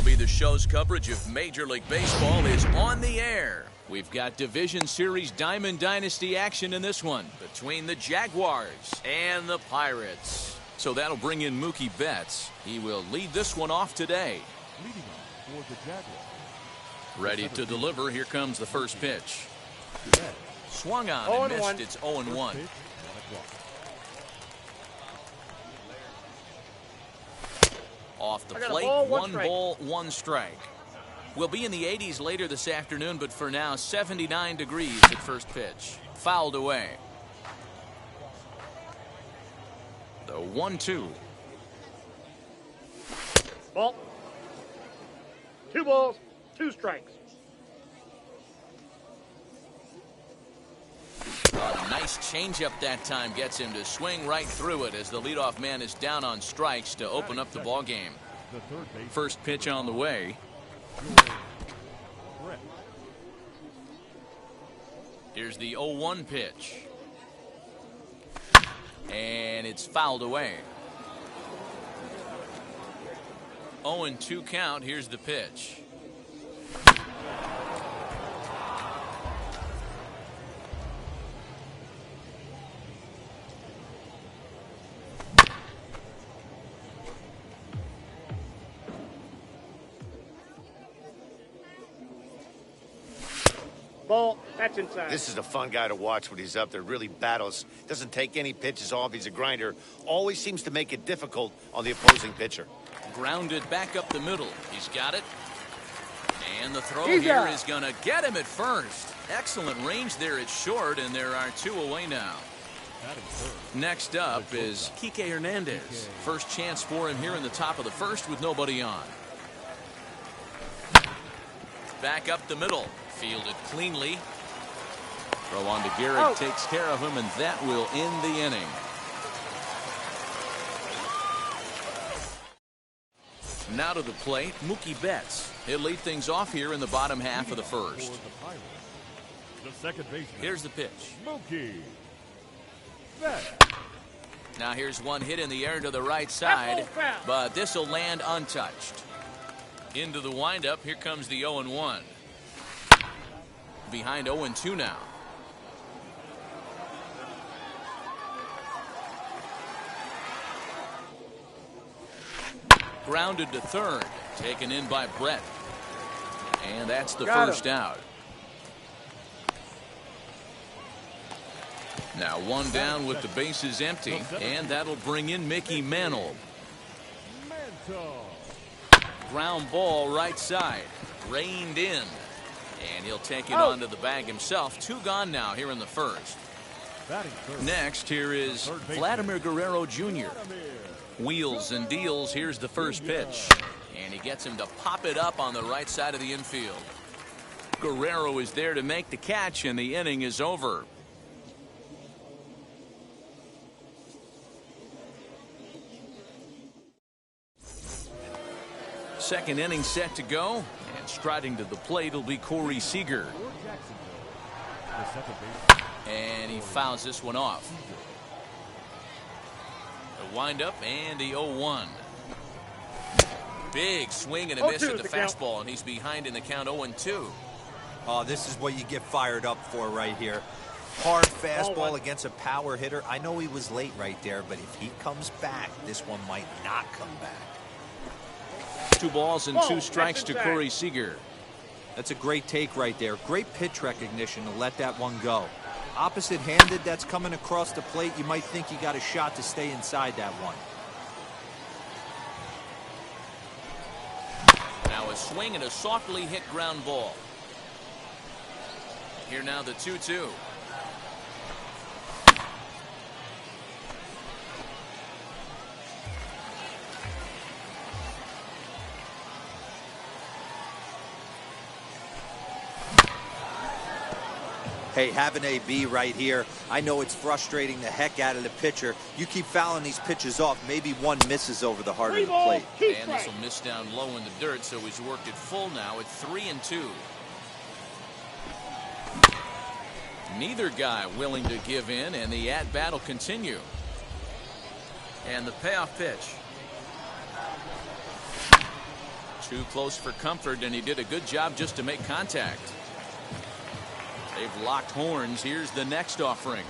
be the show's coverage of Major League Baseball is on the air. We've got Division Series Diamond Dynasty action in this one between the Jaguars and the Pirates. So that'll bring in Mookie Betts. He will lead this one off today. Leading off for the Jaguars. Ready to deliver. Here comes the first pitch. Swung on and missed. It's 0-1. Off the plate, one ball, one strike. We'll be in the 80s later this afternoon, but for now, 79 degrees at first pitch. Fouled away. The 1-2. Ball. 2 balls, 2 strikes. A nice changeup that time gets him to swing right through it as the leadoff man is down on strikes to open up the ball game. First pitch on the way. Here's the 0-1 pitch. And it's fouled away. 0-2 count. Here's the pitch. Ball, that's inside. This is a fun guy to watch when he's up there. Really battles. Doesn't take any pitches off. He's a grinder. Always seems to make it difficult on the opposing pitcher. Grounded back up the middle. He's got it. And the throw here is going to get him at first. Excellent range there at short, and there are 2 away now. Next up is Kike Hernandez. First chance for him here in the top of the first with nobody on. Back up the middle. Fielded cleanly. Throw on to Garrett, takes care of him, and that will end the inning. Now to the plate, Mookie Betts. He'll lead things off here in the bottom half of the first. Here's the pitch. Mookie Betts. Now here's one hit in the air to the right side, but this will land untouched. Into the windup, here comes the 0-1. Behind 0-2 now. Grounded to third. Taken in by Brett. And that's the first out. Now one down with the bases empty. And that'll bring in Mickey Mantle. Ground ball right side. Reined in. And he'll take it onto the bag himself. 2 gone now here in the first. Next, here is Vladimir Guerrero Jr. Wheels and deals. Here's the first pitch. And he gets him to pop it up on the right side of the infield. Guerrero is there to make the catch, and the inning is over. Second inning set to go. And striding to the plate will be Corey Seager. And he fouls this one off. The windup and the 0-1. Big swing and a miss at the fastball, and he's behind in the count 0-2. Oh, this is what you get fired up for right here. Hard fastball against a power hitter. I know he was late right there, but if he comes back, this one might not come back. 2 balls and 2 strikes to Corey Seager. That's a great take right there. Great pitch recognition to let that one go. Opposite-handed, that's coming across the plate. You might think you got a shot to stay inside that one. Now a swing and a softly hit ground ball. Here now the 2-2. Hey, have an AB right here. I know it's frustrating the heck out of the pitcher. You keep fouling these pitches off. Maybe one misses over the heart of the plate. And this will miss down low in the dirt, so he's worked it full now at 3-2. Neither guy willing to give in, and the at-bat will continue. And the payoff pitch. Too close for comfort, and he did a good job just to make contact. They've locked horns. Here's the next offering.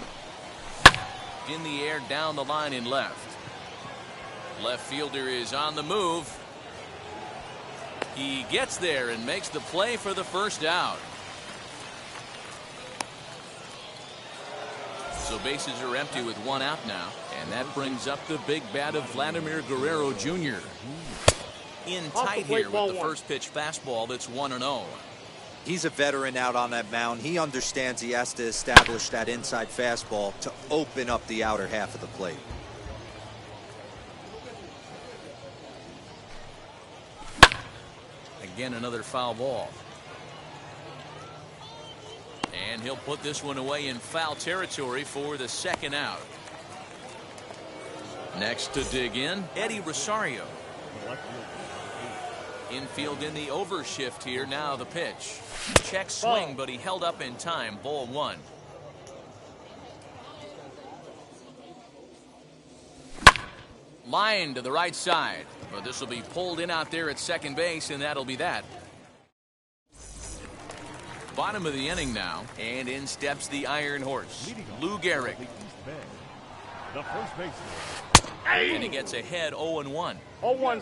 In the air, down the line in left. Left fielder is on the move. He gets there and makes the play for the first out. So bases are empty with one out now, and that brings up the big bat of Vladimir Guerrero Jr. In tight here with the first pitch fastball that's 1-0. He's a veteran out on that mound. He understands he has to establish that inside fastball to open up the outer half of the plate. Again, another foul ball. And he'll put this one away in foul territory for the second out. Next to dig in, Eddie Rosario. Infield in the overshift here. Now the pitch. Check swing, but he held up in time. Ball 1. Line to the right side. But this will be pulled in out there at second base, and that'll be that. Bottom of the inning now, and in steps the Iron Horse, Lou Gehrig. The first baseman. And he gets ahead 0-1.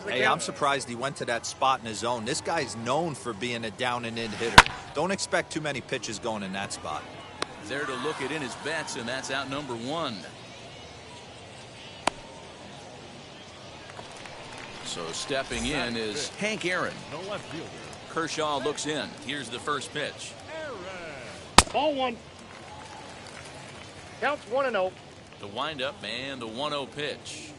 Hey, I'm surprised he went to that spot in his zone. This guy's known for being a down and in hitter. Don't expect too many pitches going in that spot. There to look it in his bets, and that's out number 1. So stepping in is Hank Aaron. No left fielder. Kershaw looks in. Here's the first pitch. Ball 1. Counts 1-0. The windup and the 1-0 pitch.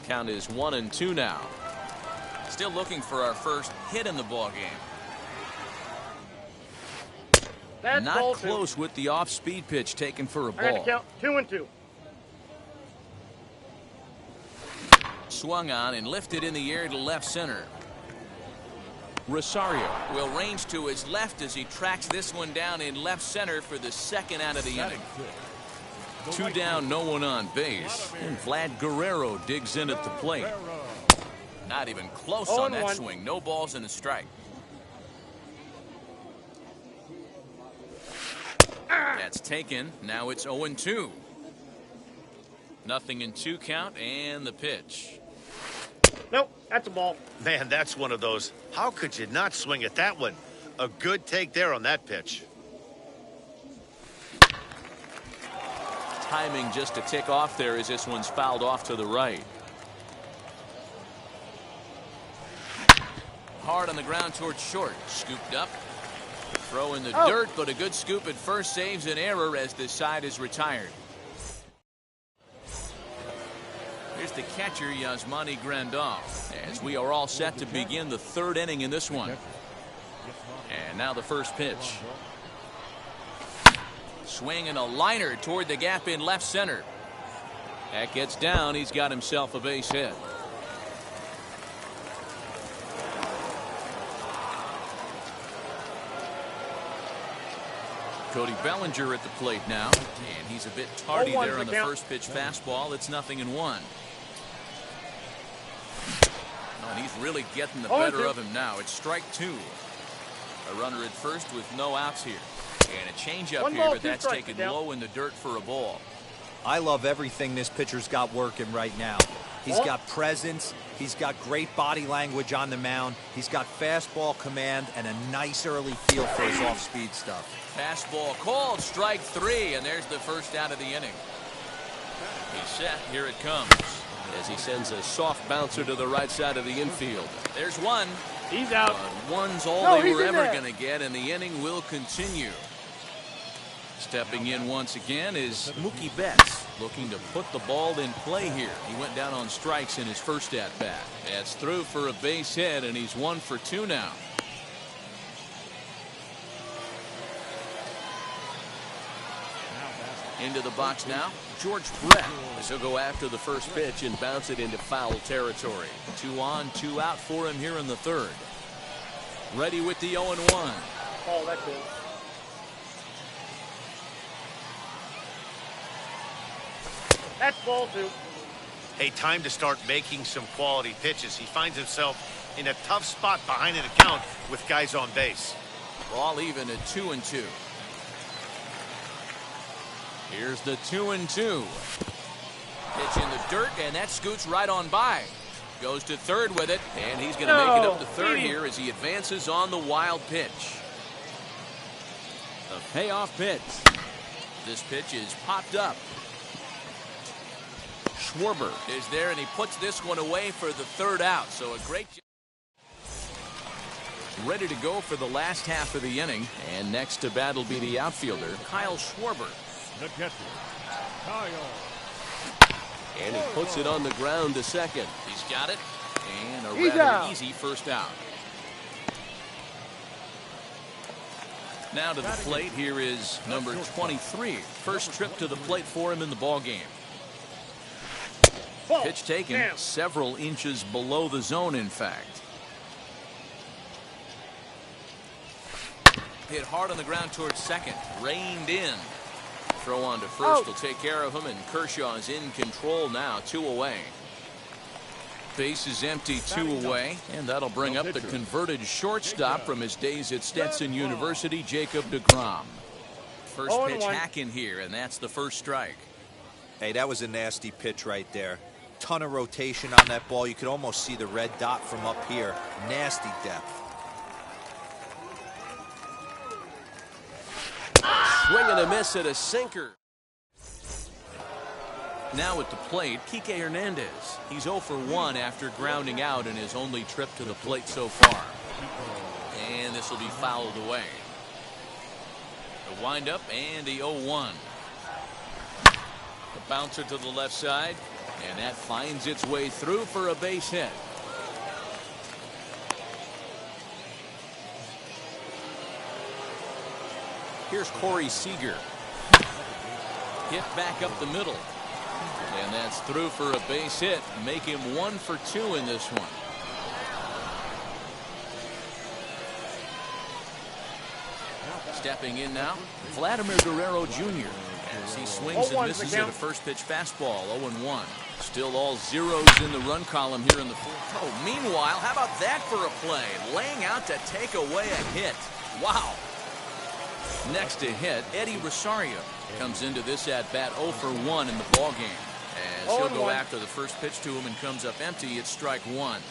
Count is 1-2 now. Still looking for our first hit in the ball game. That's not close with the off-speed pitch taken for a ball. I got to count 2-2. Swung on and lifted in the air to left center. Rosario will range to his left as he tracks this one down in left center for the second out of the inning. 2 down, no one on base. And Vlad Guerrero digs in at the plate. Not even close on that swing. No balls and a strike. That's taken. Now it's 0-2. Nothing in 2 count, and the pitch. Nope, that's a ball. Man, that's one of those. How could you not swing at that one? A good take there on that pitch. Timing just to tick off there as this one's fouled off to the right. Hard on the ground towards short. Scooped up. Throw in the dirt, but a good scoop at first saves an error as this side is retired. Here's the catcher, Yasmani Grandal, as we are all set to begin the 3rd inning in this one. And now the first pitch. Swing and a liner toward the gap in left center. That gets down. He's got himself a base hit. Cody Bellinger at the plate now, and he's a bit tardy there on the first pitch fastball. It's 0-1. Oh, and he's really getting the better of him now. It's strike 2. A runner at first with no outs here. And a changeup here, but that's taken low in the dirt for a ball. I love everything this pitcher's got working right now. He's got presence. He's got great body language on the mound. He's got fastball command and a nice early feel for his off-speed stuff. Fastball called, strike 3, and there's the first out of the inning. He's set. Here it comes as he sends a soft bouncer to the right side of the infield. There's one. He's out. One's all they were ever going to get, and the inning will continue. Stepping in once again is Mookie Betts, looking to put the ball in play here. He went down on strikes in his first at-bat. That's through for a base hit, and he's 1 for 2 now. Into the box now, George Brett. As he'll go after the first pitch and bounce it into foul territory. 2 on, 2 out for him here in the 3rd. Ready with the 0-1. Oh, that's it. That's ball 2. Hey, time to start making some quality pitches. He finds himself in a tough spot behind an account with guys on base. Ball even at 2-2. Here's the 2-2. Pitch in the dirt, and that scoots right on by. Goes to third with it, and he's going to make it up to third here as he advances on the wild pitch. The payoff pitch. This pitch is popped up. Schwarber is there, and he puts this one away for the third out. So a great job. Ready to go for the last half of the inning. And next to bat will be the outfielder, Kyle Schwarber. The catcher, Kyle. And he puts it on the ground to second. He's got it. And a He's rather out. easy first out. Now to the plate. Here is number 23. First trip to the plate for him in the ballgame. Ball. Pitch taken Damn. several inches below the zone, in fact. Hit hard on the ground towards second. Reined in. Throw on to first will take care of him, and Kershaw is in control now. 2 away. Base is empty, 2 away, and that'll bring up the converted shortstop from his days at Stetson University, Jacob deGrom. First pitch hack in here, and that's the first strike. Hey, that was a nasty pitch right there. Ton of rotation on that ball. You could almost see the red dot from up here. Nasty depth. Swing and a miss at a sinker. Now at the plate, Kike Hernandez. He's 0 for 1 after grounding out in his only trip to the plate so far. And this will be fouled away. The windup and the 0-1. The bouncer to the left side, and that finds its way through for a base hit. Here's Corey Seager. Hit back up the middle. And that's through for a base hit. Make him 1 for 2 in this one. Stepping in now, Vladimir Guerrero Jr. as he swings and misses at a first pitch fastball. 0-1. Still all zeros in the run column here in the fourth. Oh, meanwhile, how about that for a play? Laying out to take away a hit. Wow. Next to hit, Eddie Rosario comes into this at bat 0 for 1 in the ballgame. As he'll go after the first pitch to him and comes up empty, it's strike 1.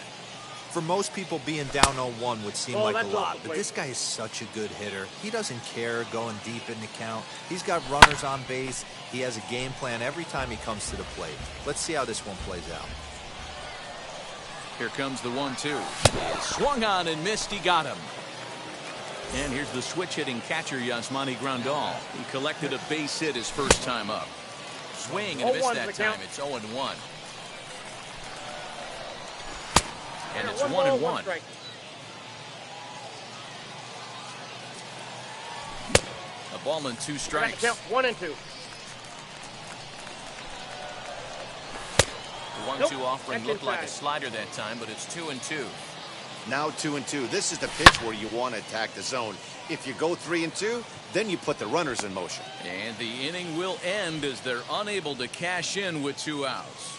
For most people, being down 0-1 would seem like a lot, but this guy is such a good hitter. He doesn't care going deep in the count. He's got runners on base. He has a game plan every time he comes to the plate. Let's see how this one plays out. Here comes the 1-2. Swung on and missed. He got him. And here's the switch-hitting catcher, Yasmani Grandal. He collected a base hit his first time up. Swing and missed that time. It's 0-1. And it's 1-1. A ball and 2 strikes. 1-2. The 1-2 offering looked like a slider that time, but it's 2-2. Now 2-2. This is the pitch where you want to attack the zone. If you go 3-2, then you put the runners in motion. And the inning will end as they're unable to cash in with 2 outs.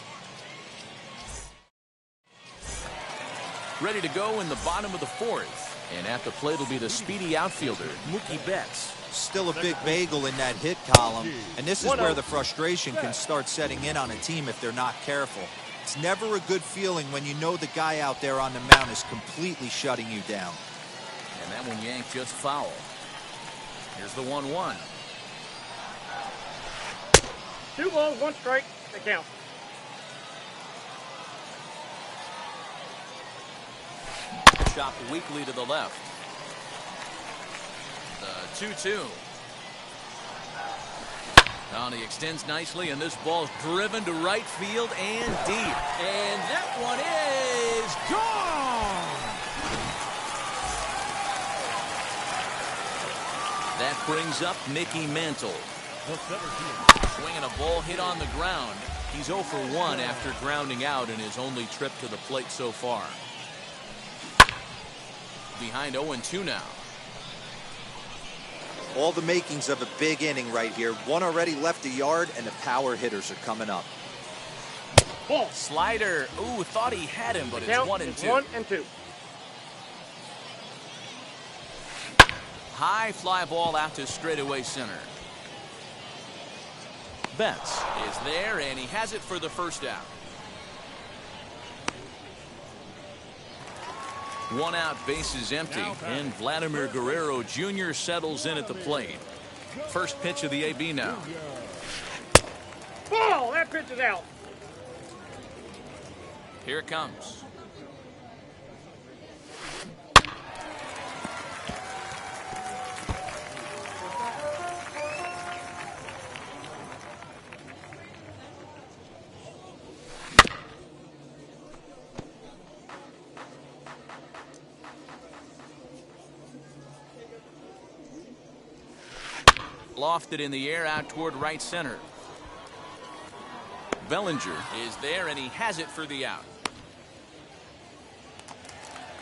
Ready to go in the bottom of the 4th. And at the plate will be the speedy outfielder, Mookie Betts. Still a big bagel in that hit column. And this is where the frustration can start setting in on a team if they're not careful. It's never a good feeling when you know the guy out there on the mound is completely shutting you down. And that one yanked just foul. Here's the 1-1. 2 balls, 1 strike. The count. Chopped weakly to the left. The 2-2. Now he extends nicely, and this ball's driven to right field and deep. And that one is gone! That brings up Mickey Mantle. Swinging a ball hit on the ground. He's 0 for 1 after grounding out in his only trip to the plate so far. Behind 0-2 now. All the makings of a big inning right here. One already left the yard, and the power hitters are coming up. Ball. Slider. Ooh, thought he had him, but it's Count 1 and is 2. 1 and 2. High fly ball out to straightaway center. Betts is there, and he has it for the first out. 1 out, bases empty, and Vladimir Guerrero Jr. settles in at the plate. First pitch of the AB now. Ball! That pitch is out. Here it comes. Lofted in the air out toward right center. Bellinger is there, and he has it for the out.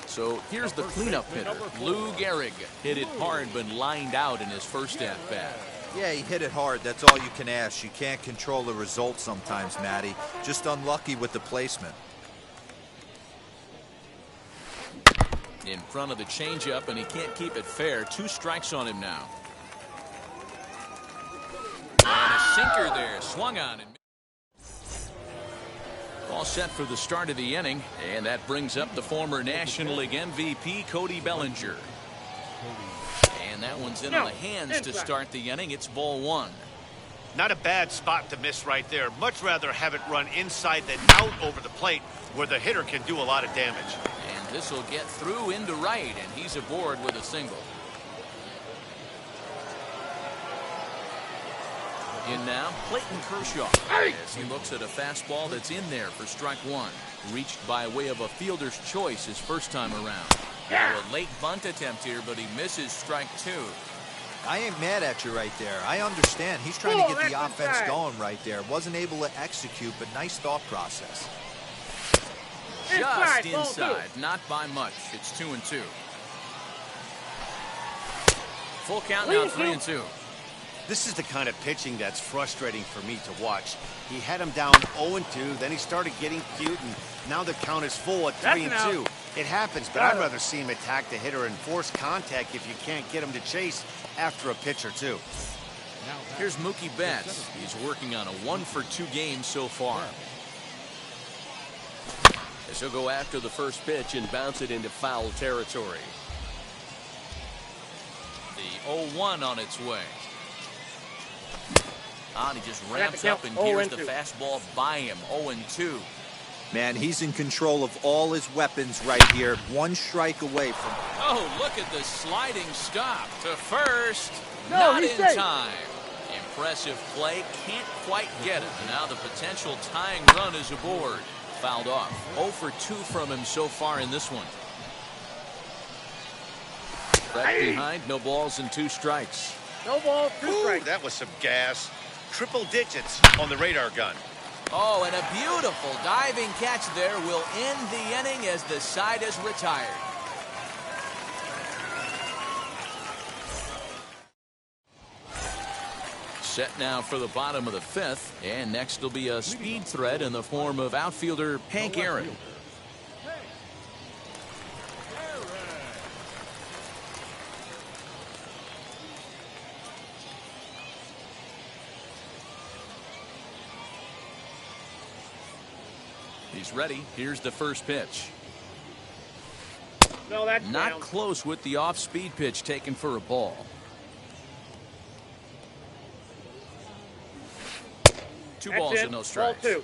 So here's the cleanup hitter, Lou Gehrig. Hit it hard, but lined out in his first at-bat. Yeah, he hit it hard. That's all you can ask. You can't control the result sometimes, Matty. Just unlucky with the placement. In front of the changeup, and he can't keep it fair. 2 strikes on him now. And a sinker there, swung on. And all set for the start of the inning, and that brings up the former National League MVP, Cody Bellinger. And that one's in on the hands to start the inning. It's ball 1. Not a bad spot to miss right there. Much rather have it run inside than out over the plate where the hitter can do a lot of damage. And this will get through into right, and he's aboard with a single. In now, Clayton Kershaw, as he looks at a fastball that's in there for strike 1. Reached by way of a fielder's choice his first time around. Now a late bunt attempt here, but he misses strike 2. I ain't mad at you right there. I understand. He's trying to get the offense going right there. Wasn't able to execute, but nice thought process. Just inside, not by much. It's 2 and 2. Full count now, 3 and 2. This is the kind of pitching that's frustrating for me to watch. He had him down 0-2, then he started getting cute, and now the count is full at 3-2. It happens, but I'd rather see him attack the hitter and force contact if you can't get him to chase after a pitch or 2. Here's Mookie Betts. He's working on a 1-for-2 game so far. As he'll go after the first pitch and bounce it into foul territory. The 0-1 on its way. He just ramps up and here's the fastball by him. 0-2. Man, he's in control of all his weapons right here. 1 strike away from... Oh, look at the sliding stop to first. Not in time. Impressive play. Can't quite get it. Now the potential tying run is aboard. Fouled off. 0-for-2 from him so far in this one. Right behind. No balls and 2 strikes. No balls, 2 strikes. That was some gas. Triple digits on the radar gun. Oh, and a beautiful diving catch there will end the inning as the side is retired. Set now for the bottom of the 5th, and next will be a speed threat in the form of outfielder Hank Aaron. He's ready. Here's the first pitch. No, that's not down. Close with the off-speed pitch taken for a ball. Two balls and no strikes. Ball 2.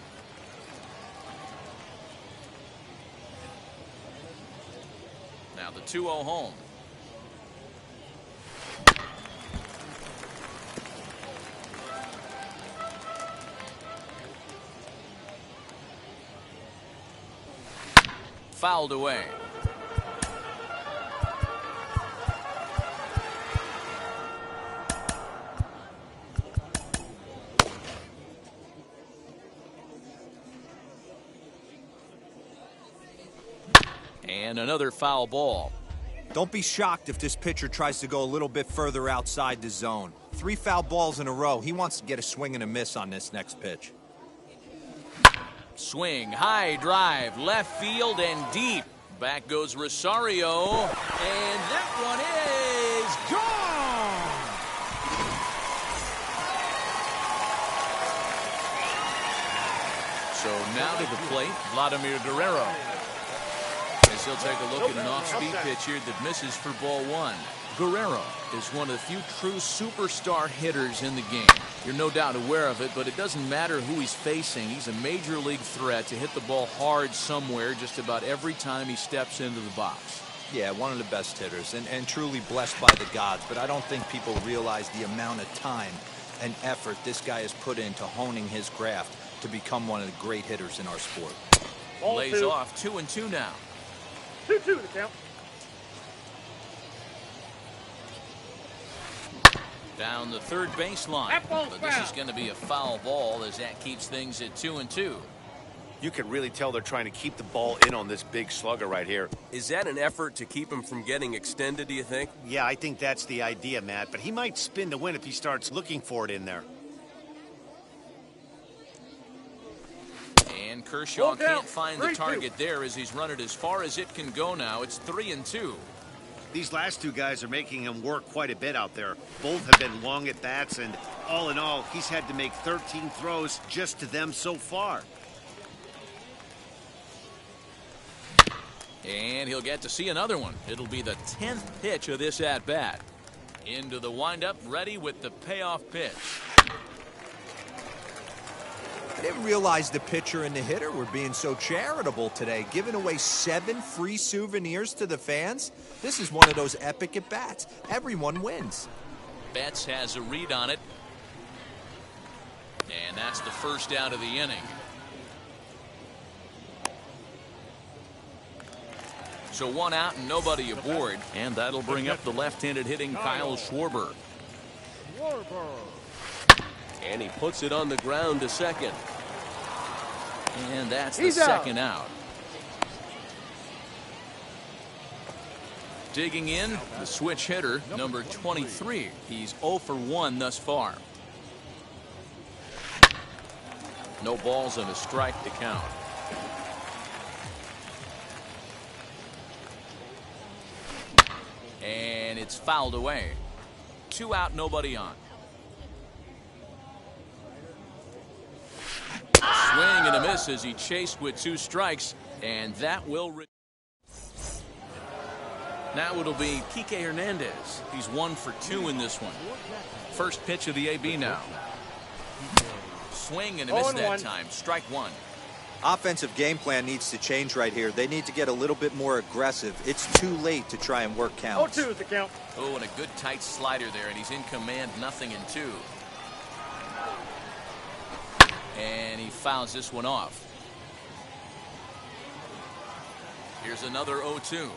Now the 2-0 home. Fouled away. And another foul ball. Don't be shocked if this pitcher tries to go a little bit further outside the zone. 3 foul balls in a row. He wants to get a swing and a miss on this next pitch. Swing, high drive, left field and deep. Back goes Rosario, and that one is gone. So now to the plate, Vladimir Guerrero. As he'll take a look at an off-speed pitch here that misses for ball one. Guerrero is one of the few true superstar hitters in the game. You're no doubt aware of it, but it doesn't matter who he's facing. He's a major league threat to hit the ball hard somewhere just about every time he steps into the box. Yeah, one of the best hitters and truly blessed by the gods, but I don't think people realize the amount of time and effort this guy has put into honing his craft to become one of the great hitters in our sport. Lays off 2-2 now. 2-2 the count. Down the third baseline. But this is going to be a foul ball as that keeps things at 2-2. You can really tell they're trying to keep the ball in on this big slugger right here. Is that an effort to keep him from getting extended, do you think? Yeah, I think that's the idea, Matt. But he might spin to win if he starts looking for it in there. And Kershaw can't find the target there as he's run it as far as it can go now. It's 3-2. These last two guys are making him work quite a bit out there. Both have been long at bats, and all in all, he's had to make 13 throws just to them so far. And he'll get to see another one. It'll be the 10th pitch of this at-bat. Into the windup, ready with the payoff pitch. I didn't realize the pitcher and the hitter were being so charitable today, giving away 7 free souvenirs to the fans. This is one of those epic at-bats. Everyone wins. Betts has a read on it. And that's the first out of the inning. So 1 out and nobody aboard. And that'll bring up the left-handed hitting Kyle Schwarber. And he puts it on the ground to second. And that's the second out. Digging in, the switch hitter, number 23. He's 0 for 1 thus far. No balls and a strike to count. And it's fouled away. 2 out, nobody on. Swing and a miss as he chased with 2 strikes, and that will. Now it'll be Kike Hernandez. He's 1 for 2 in this one. First pitch of the AB now. Swing and a miss that time. Strike 1. Offensive game plan needs to change right here. They need to get a little bit more aggressive. It's too late to try and work counts. 0-2 is the count. Oh, and a good tight slider there, and he's in command, 0-2. And he fouls this one off. Here's another 0-2.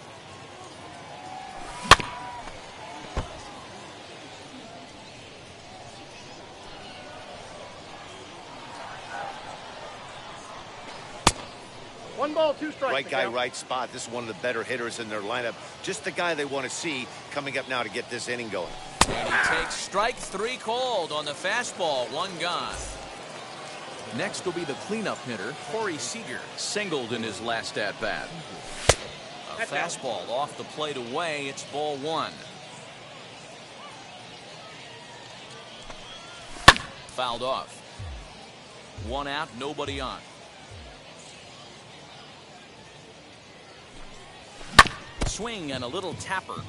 One ball, 2 strikes. Right guy, right spot. This is one of the better hitters in their lineup. Just the guy they want to see coming up now to get this inning going. And he takes strike 3 called on the fastball. 1 gone. Next will be the cleanup hitter, Corey Seager, singled in his last at-bat. A fastball off the plate away. It's ball 1. Fouled off. 1 out, nobody on. Swing and a little tapper.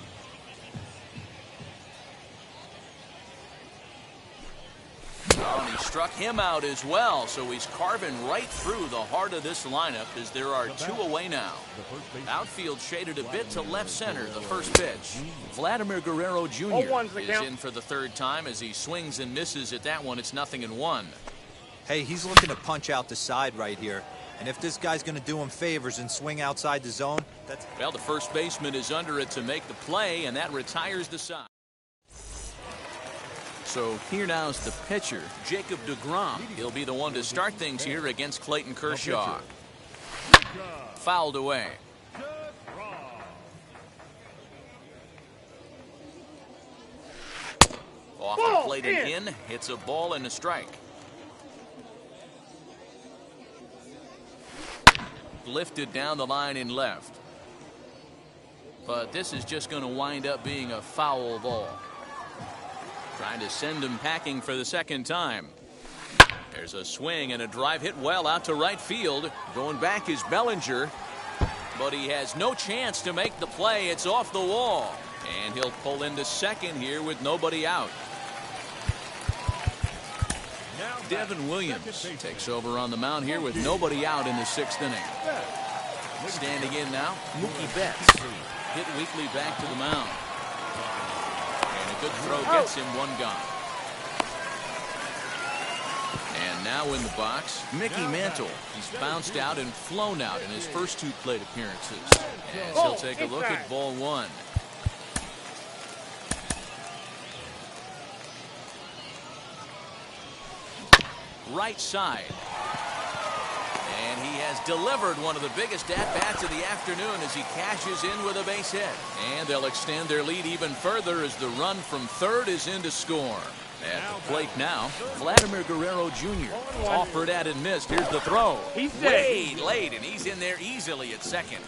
Oh, and he struck him out as well, so he's carving right through the heart of this lineup as there are 2 away now. Outfield shaded a bit to left center, the first pitch. Vladimir Guerrero Jr. is in for the 3rd time as he swings and misses at that one. It's 0-1. Hey, he's looking to punch out the side right here. And if this guy's going to do him favors and swing outside the zone, that's... Well, the first baseman is under it to make the play, and that retires the side. So here now is the pitcher, Jacob deGrom. He'll be the one to start things here against Clayton Kershaw. Fouled away. Off the plate and in. Hits a ball and a strike. lifted down the line in left. But this is just going to wind up being a foul ball. Trying to send him packing for the second time. There's a swing and a drive hit well out to right field. Going back is Bellinger. But he has no chance to make the play. It's off the wall. And he'll pull into second here with nobody out. Devin Williams takes over on the mound here with nobody out in the 6th inning. Standing in now, Mookie Betts. Hit weakly back to the mound. And a good throw gets him one gone. And now in the box, Mickey Mantle. He's bounced out and flown out in his first 2 plate appearances. As he'll take a look at ball 1. Right side. And he has delivered one of the biggest at-bats of the afternoon as he cashes in with a base hit. And they'll extend their lead even further as the run from third is in to score. At the plate now, Vladimir Guerrero Jr. Offered at and missed. Here's the throw. He's way late, and he's in there easily at second.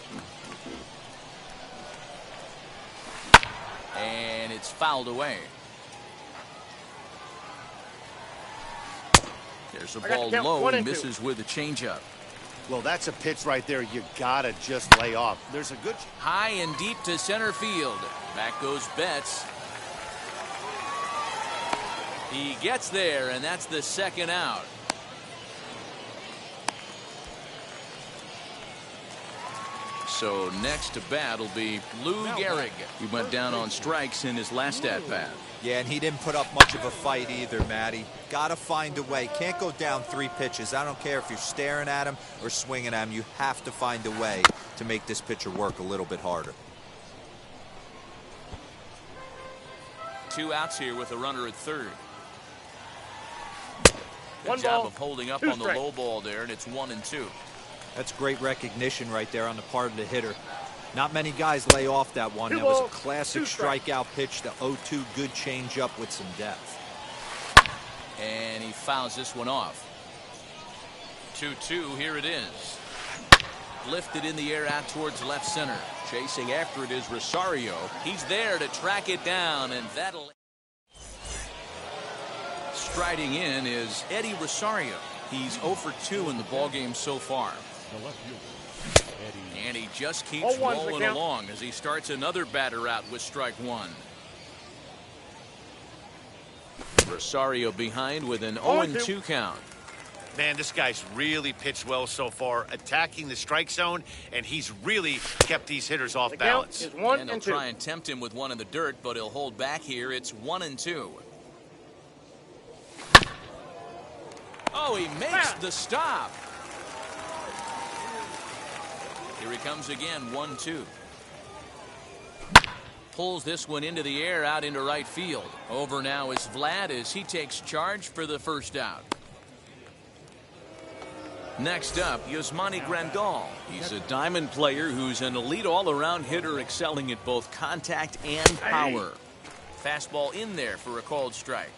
And it's fouled away. There's a ball low and misses with a changeup. Well, that's a pitch right there you gotta just lay off. There's a good... High and deep to center field. Back goes Betts. He gets there, and that's the second out. So next to bat will be Lou Gehrig. He went down on strikes in his last at-bat. Yeah, and he didn't put up much of a fight either, Matty. Gotta find a way. Can't go down 3 pitches. I don't care if you're staring at him or swinging at him. You have to find a way to make this pitcher work a little bit harder. 2 outs here with a runner at third. One Good job ball, of holding up 2 on the strikes. low ball there, and it's 1-2. That's great recognition right there on the part of the hitter. Not many guys lay off that one. 2 That was a balls, classic 2 strikes. strikeout pitch. The 0-2 good changeup with some depth. And he fouls this one off. 2-2, here it is. Lifted in the air out towards left center. Chasing after it is Rosario. He's there to track it down, and that'll... Striding in is Eddie Rosario. He's 0 for 2 in the ballgame so far. And he just keeps rolling along as he starts another batter out with strike 1. Rosario behind with an 0-2 count. Man, this guy's really pitched well so far, attacking the strike zone, and he's really kept these hitters off balance. Is 1 And they'll and 2. try and tempt him with one in the dirt, but he'll hold back here. It's 1-2. Oh, he makes the stop. Here he comes again, 1-2. Pulls this one into the air out into right field. Over now is Vlad as he takes charge for the first out. Next up, Yasmani Grandal. He's a diamond player who's an elite all-around hitter excelling at both contact and power. Fastball in there for a called strike.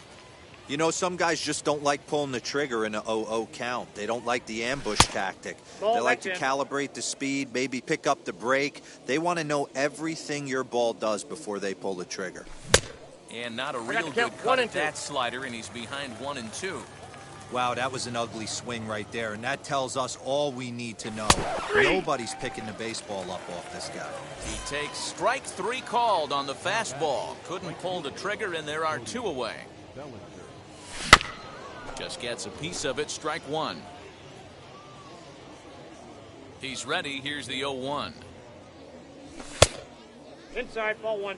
You know, some guys just don't like pulling the trigger in a 0-0 count. They don't like the ambush tactic. They like to calibrate the speed, maybe pick up the brake. They want to know everything your ball does before they pull the trigger. And not a real good cut at that slider, and he's behind 1-2. Wow, that was an ugly swing right there, and that tells us all we need to know. Nobody's picking the baseball up off this guy. He takes strike 3 called on the fastball. Couldn't pull the trigger, and there are 2 away. Just gets a piece of it, strike 1. He's ready, here's the 0-1. Inside, ball 1.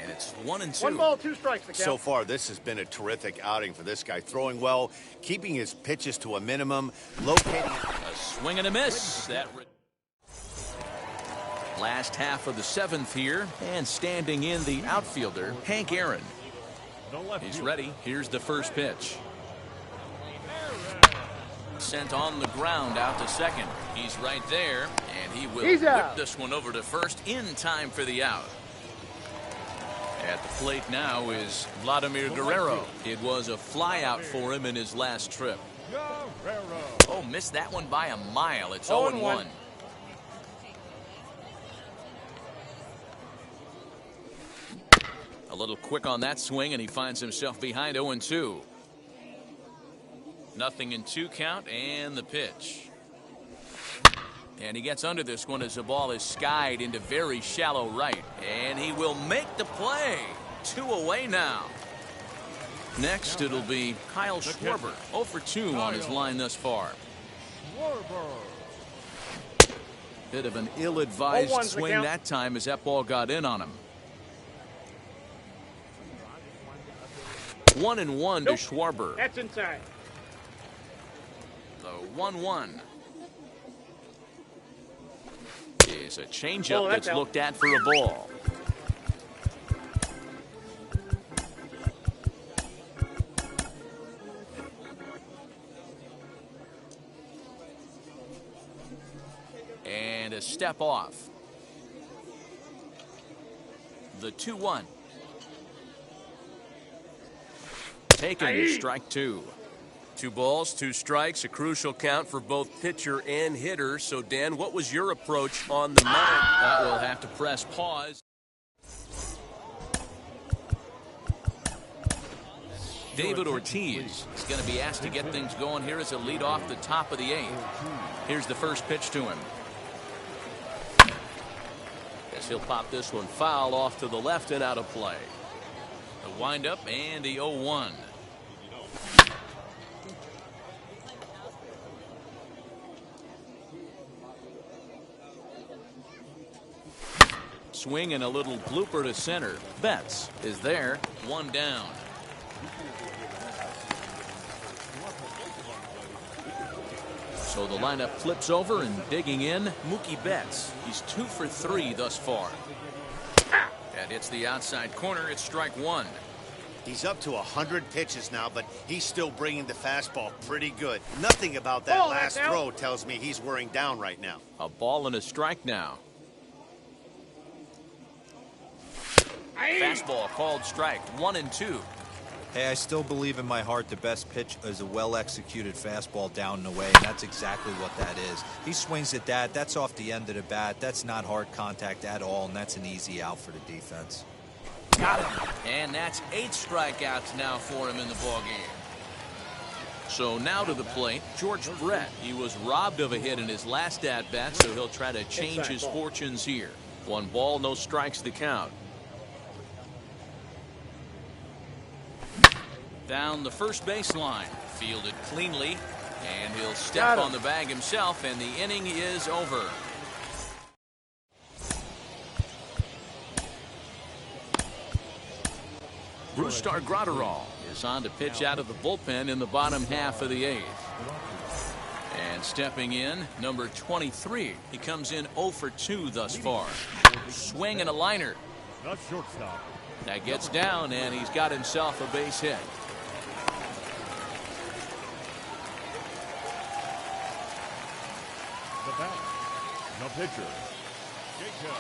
And it's 1-2. 1 ball, 2 strikes. The count. So far, this has been a terrific outing for this guy. Throwing well, keeping his pitches to a minimum, locating... A swing and a miss. Last half of the 7th here, and standing in the outfielder, Hank Aaron. He's ready. Here's the first pitch. Sent on the ground out to second. He's right there, and he will whip this one over to first in time for the out. At the plate now is Vladimir Guerrero. It was a flyout for him in his last trip. Guerrero. Oh, missed that one by a mile. It's 0-1. 0-1. A little quick on that swing, and he finds himself behind 0-2. Nothing in 2 count, and the pitch. And he gets under this one as the ball is skied into very shallow right. And he will make the play. 2 away now. Next, it'll be Kyle Schwarber. 0 for 2 on his line thus far. Bit of an ill-advised 0-1's the swing count. that time as that ball got in on him. 1-1 Nope. to Schwarber. That's inside. The 1-1 is a Oh, changeup that's that's out. looked at for a ball. And a step off. The 2-1. Taken, strike 2. 2 balls, 2 strikes, a crucial count for both pitcher and hitter. So, Dan, what was your approach on the mound? That will have to press pause. David Ortiz is going to be asked to get things going here as a lead off the top of the 8th. Here's the first pitch to him. As he'll pop this one foul off to the left and out of play. The windup and the 0-1. Swing and a little blooper to center. Betts is there. 1 down. So the lineup flips over, and digging in, Mookie Betts. He's 2 for 3 thus far. That hits the outside corner. It's strike 1. He's up to 100 pitches now, but he's still bringing the fastball pretty good. Nothing about that Oh, last that's out. throw tells me he's wearing down right now. A ball and a strike now. Fastball called strike. 1-2. Hey, I still believe in my heart the best pitch is a well-executed fastball down and away, and that's exactly what that is. He swings at that. That's off the end of the bat. That's not hard contact at all, and that's an easy out for the defense. Got him. And that's 8 strikeouts now for him in the ballgame. So now to the plate, George Brett. He was robbed of a hit in his last at-bat, so he'll try to change his fortunes here. 1 ball, no strikes the count. Down the first baseline, fielded cleanly, and he'll step on the bag himself, and the inning is over. Brusdar Graterol is on to pitch out of the bullpen in the bottom half of the 8th. And stepping in, number 23. He comes in 0 for 2 thus far. Swing and a liner. The shortstop. That gets down, and he's got himself a base hit. The batter. The pitcher. Jacob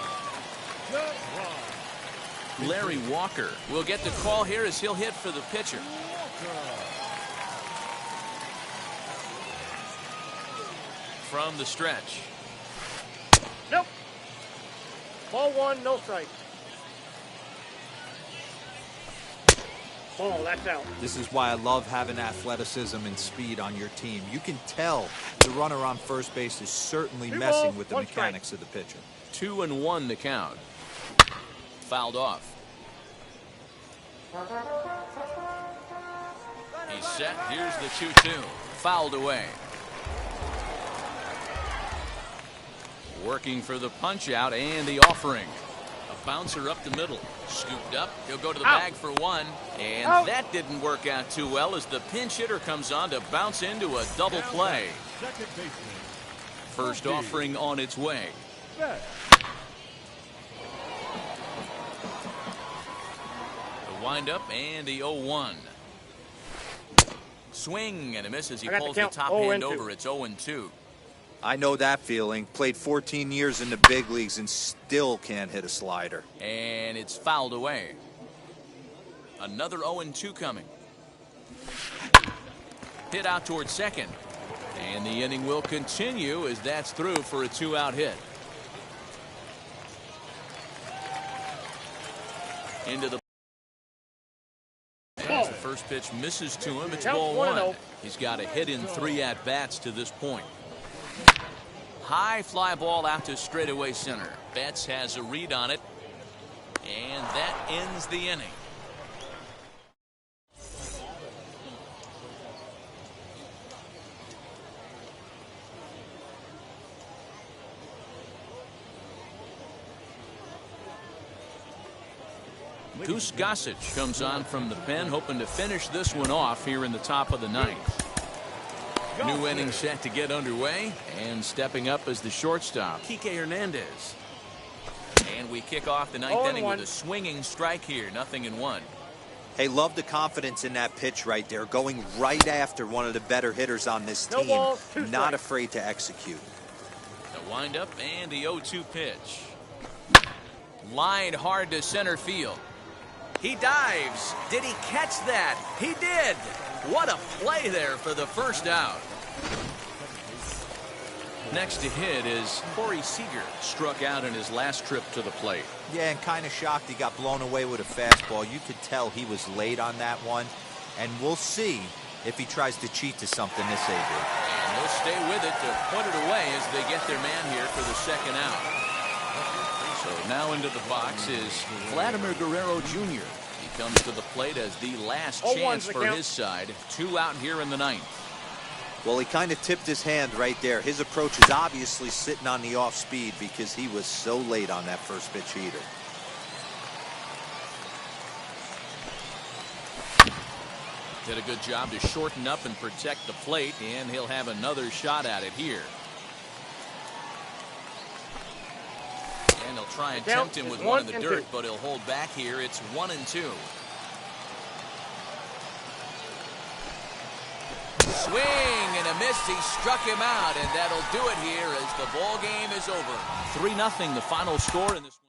DeGrom. Larry Walker will get the call here as he'll hit for the pitcher. From the stretch. Nope. Ball 1, no strike. Oh, that's out. This is why I love having athleticism and speed on your team. You can tell the runner on first base is certainly 2 messing balls, with the 1 mechanics of the pitcher. 2-1 the count. Fouled off. He's set. Here's the 2-2. Fouled away. Working for the punch out and the offering. A bouncer up the middle. Scooped up. He'll go to the bag for 1. And that didn't work out too well as the pinch hitter comes on to bounce into a double play. Second baseman. First offering on its way. Betts. The windup and the 0-1. Swing and a miss as he I got the pulls the count. top 0-2. hand over. It's 0-2. I know that feeling. Played 14 years in the big leagues and still can't hit a slider. And it's fouled away. Another 0-2 coming. Hit out towards second. And the inning will continue as that's through for a 2-out hit. Into the as the first pitch misses to him, it's ball 1. He's got a hit in 3 at-bats to this point. High fly ball out to straightaway center. Betts has a read on it, and that ends the inning. Goose Gossage comes on from the pen, hoping to finish this one off here in the top of the 9th. New inning set to get underway, and stepping up as the shortstop, Kike Hernandez. And we kick off the 9th inning with a swinging strike here, 0-1. Hey, love the confidence in that pitch right there, going right after one of the better hitters on this team. Not afraid to execute. The windup and the 0-2 pitch. Line hard to center field. He dives. Did he catch that? He did. What a play there for the first out. Next to hit is Corey Seager. Struck out in his last trip to the plate. Yeah, and kind of shocked he got blown away with a fastball. You could tell he was late on that one. And we'll see if he tries to cheat to something this April. And they'll stay with it to put it away as they get their man here for the second out. So now into the box is Vladimir Guerrero Jr. He comes to the plate as the last chance for his side. 2 out here in the 9th. Well, he kind of tipped his hand right there. His approach is obviously sitting on the off speed because he was so late on that first pitch heater. Did a good job to shorten up and protect the plate, and he'll have another shot at it here. And he'll try and tempt him with one in the dirt, but he'll hold back here. It's 1-2. Swing and a miss. He struck him out, and that'll do it here as the ball game is over. 3-0 the final score in this one.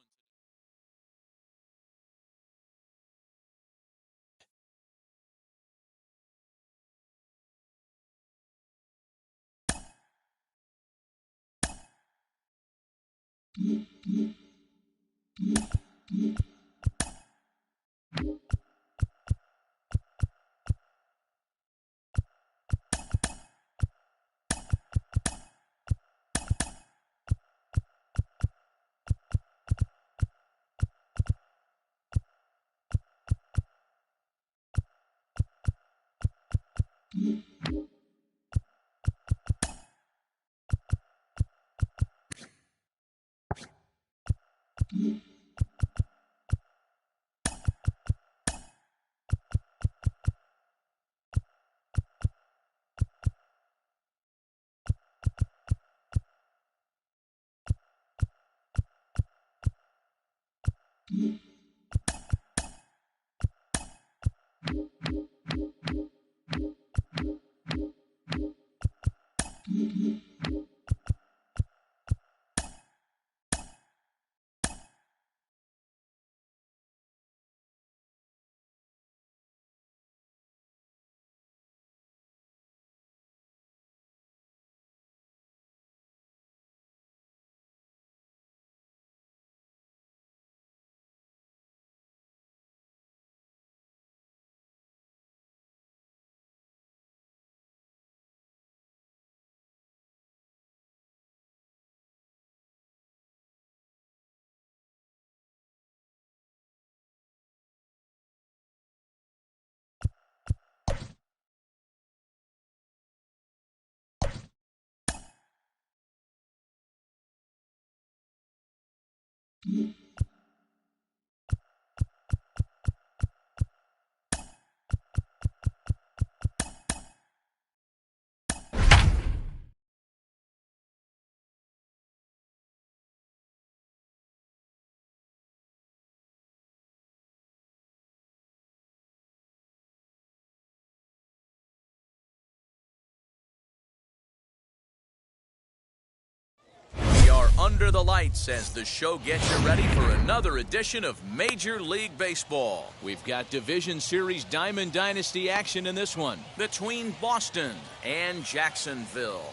under the lights as the show gets you ready for another edition of Major League Baseball. We've got Division Series Diamond Dynasty action in this one between Boston and Jacksonville.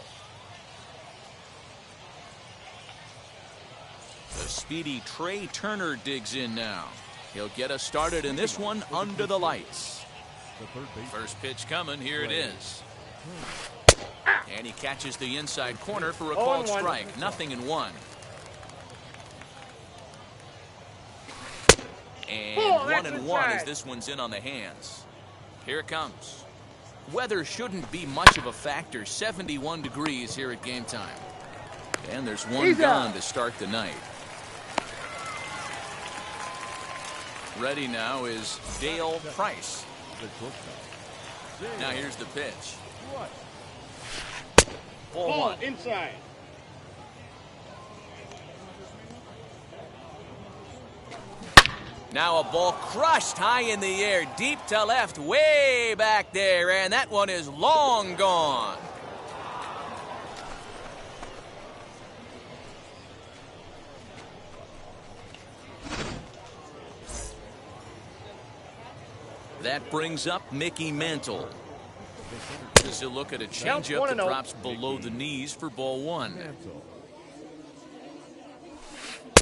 The speedy Trey Turner digs in now. He'll get us started in this one under the lights. First pitch coming. Here it is. And he catches the inside corner for a called strike. 0-1. And 1-1 as this one's in on the hands. Here it comes. Weather shouldn't be much of a factor. 71 degrees here at game time. And there's one gone to start the night. Ready now is Dale Price. Now here's the pitch. Ball inside. Now a ball crushed high in the air, deep to left, way back there, and that one is long gone. That brings up Mickey Mantle. As he'll look at a changeup that drops below the knees for ball one.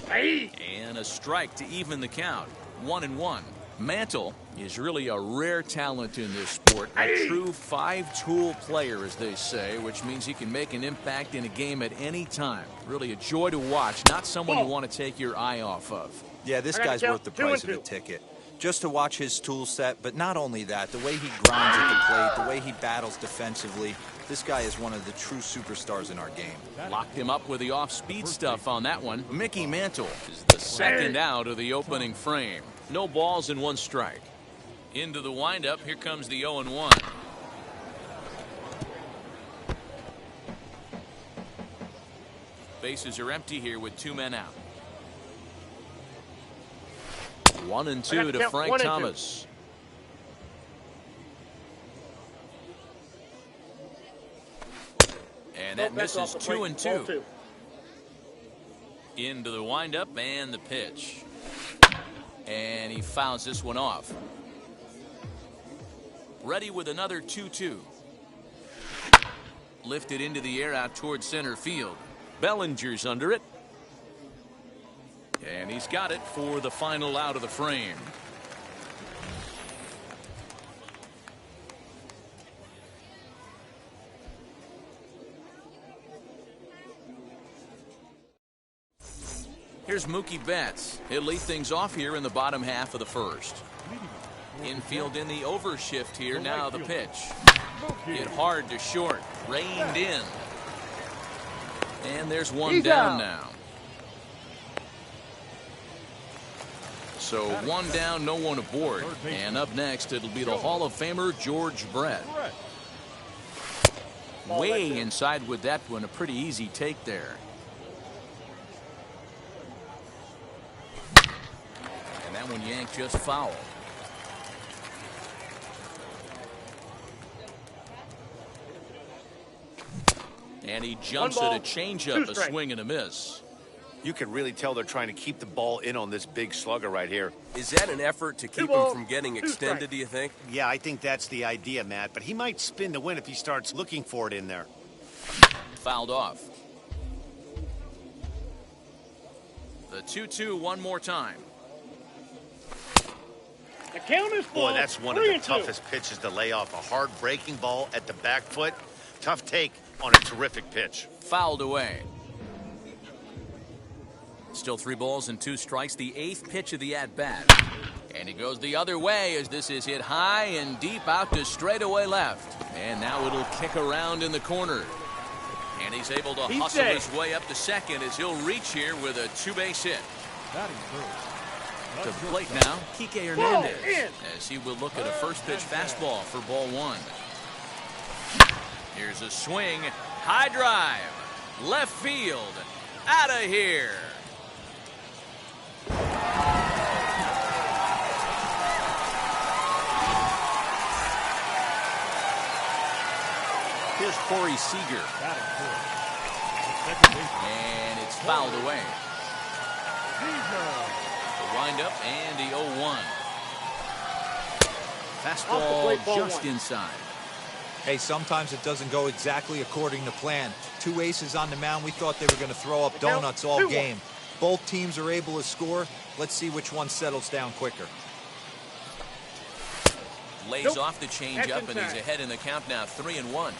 And a strike to even the count. 1-1. Mantle is really a rare talent in this sport. A true five-tool player, as they say, which means he can make an impact in a game at any time. Really a joy to watch, not someone you want to take your eye off of. Yeah, this guy's worth the price of a ticket. Just to watch his tool set, but not only that, the way he grinds at the plate, the way he battles defensively, this guy is one of the true superstars in our game. Locked him up with the off-speed stuff on that one. Mickey Mantle is the second out of the opening frame. No balls and one strike. Into the windup, here comes the 0-1. Bases are empty here with two men out. 1-2 to Frank Thomas. And that misses 2-2. Into the windup and the pitch. And he fouls this one off. Ready with another 2-2. Lifted into the air out towards center field. Bellinger's under it. And he's got it for the final out of the frame. Here's Mookie Betts. He'll lead things off here in the bottom half of the first. Infield in the overshift here. Now the pitch. Hit hard to short. Reined in. And there's one down now. So one down, no one aboard. And up next, it'll be the Hall of Famer George Brett. Way inside with that one. A pretty easy take there. And that one yanked just foul. And he jumps at a changeup, a swing and a miss. You can really tell they're trying to keep the ball in on this big slugger right here. Is that an effort to keep him from getting extended, do you think? Yeah, I think that's the idea, Matt. But he might spin to win if he starts looking for it in there. Fouled off. The 2-2 one more time. The count is Boy, that's one of the toughest pitches to lay off. A hard breaking ball at the back foot. Tough take on a terrific pitch. Fouled away. Still 3 balls and 2 strikes. The 8th pitch of the at-bat. And he goes the other way as this is hit high and deep out to straightaway left. And now it'll kick around in the corner. And he's able to hustle his way up to second as he'll reach here with a 2-base hit. To the plate now, Kike Hernandez, as he will look at a first pitch fastball for ball 1. Here's a swing, high drive, left field, out of here. Here's Corey Seager. And it's fouled away. The windup and the 0-1. Fastball just inside. Hey, sometimes it doesn't go exactly according to plan. Two aces on the mound. We thought they were going to throw up donuts all game. Both teams are able to score. Let's see which one settles down quicker. Lays off the changeup, and he's ahead in the count now, 3-1.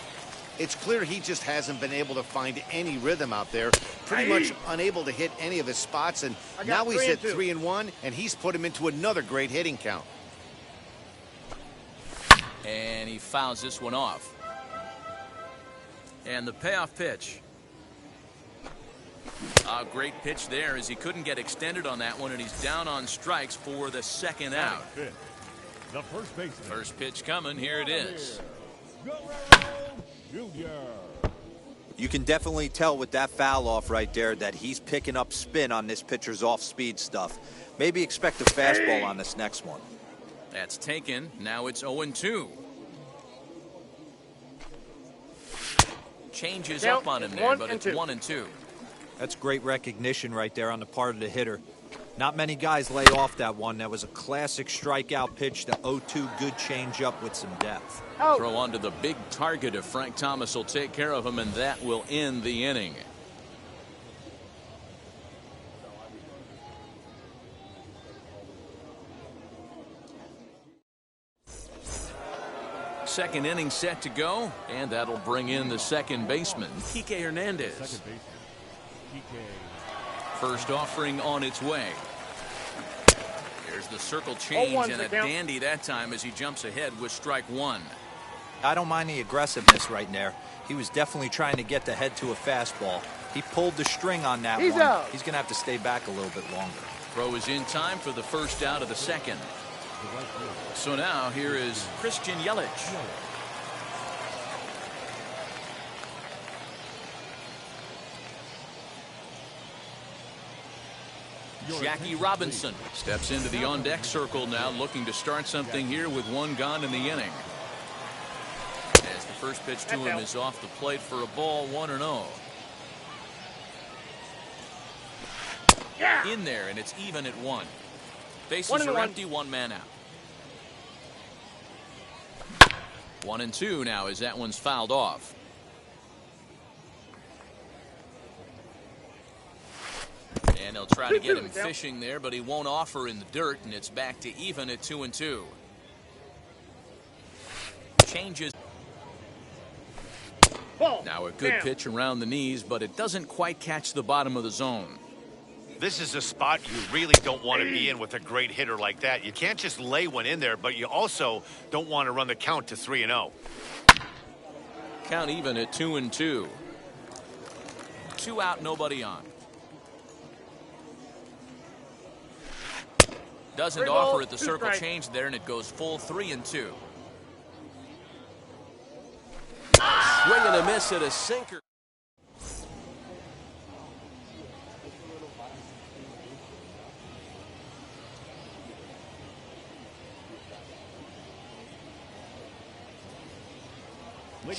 It's clear he just hasn't been able to find any rhythm out there. Pretty much unable to hit any of his spots, and now he's hit 3-1, and he's put him into another great hitting count. And he fouls this one off. And the payoff pitch. A great pitch there as he couldn't get extended on that one, and he's down on strikes for the second out. The first baseman. First pitch coming. Here it is. You can definitely tell with that foul off right there that he's picking up spin on this pitcher's off-speed stuff. Maybe expect a fastball on this next one. That's taken. Now it's 0-2. Changes up on him there, but it's 1-2. That's great recognition right there on the part of the hitter. Not many guys lay off that one. That was a classic strikeout pitch. The 0-2 good changeup with some depth. Throw onto the big target if Frank Thomas will take care of him, and that will end the inning. Second inning set to go, and that'll bring in the second baseman, Kike Hernandez. First offering on its way. Here's the circle change, and a dandy that time as he jumps ahead with strike one. I don't mind the aggressiveness right there. He was definitely trying to get the head to a fastball. He pulled the string on that one. He's going to have to stay back a little bit longer. Throw is in time for the first out of the second. So now here is Christian Yelich. Jackie Robinson steps into the on-deck circle now, looking to start something here with one gone in the inning. As the first pitch to him is off the plate for a ball, 1-0. In there, and it's even at 1. Bases are empty, one man out. 1-2 now as that one's fouled off. And they'll try to get him fishing there, but he won't offer in the dirt, and it's back to even at 2-2. Changes. Now a good pitch around the knees, but it doesn't quite catch the bottom of the zone. This is a spot you really don't want to be in with a great hitter like that. You can't just lay one in there, but you also don't want to run the count to 3-0. Count even at 2-2. 2 out, nobody on. Doesn't offer at the circle change there, and it goes full 3-2. Swing and a miss at a sinker.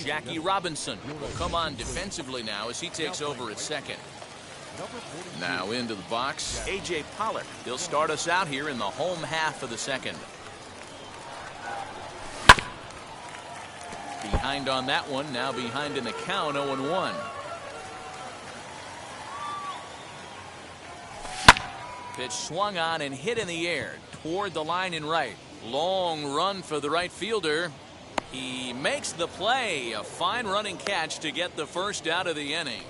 Jackie Robinson will come on defensively now as he takes over at second. Now into the box, A.J. Pollock. He'll start us out here in the home half of the second. Behind on that one, now behind in the count, 0-1. Pitch swung on and hit in the air toward the line in right. Long run for the right fielder. He makes the play. A fine running catch to get the first out of the inning.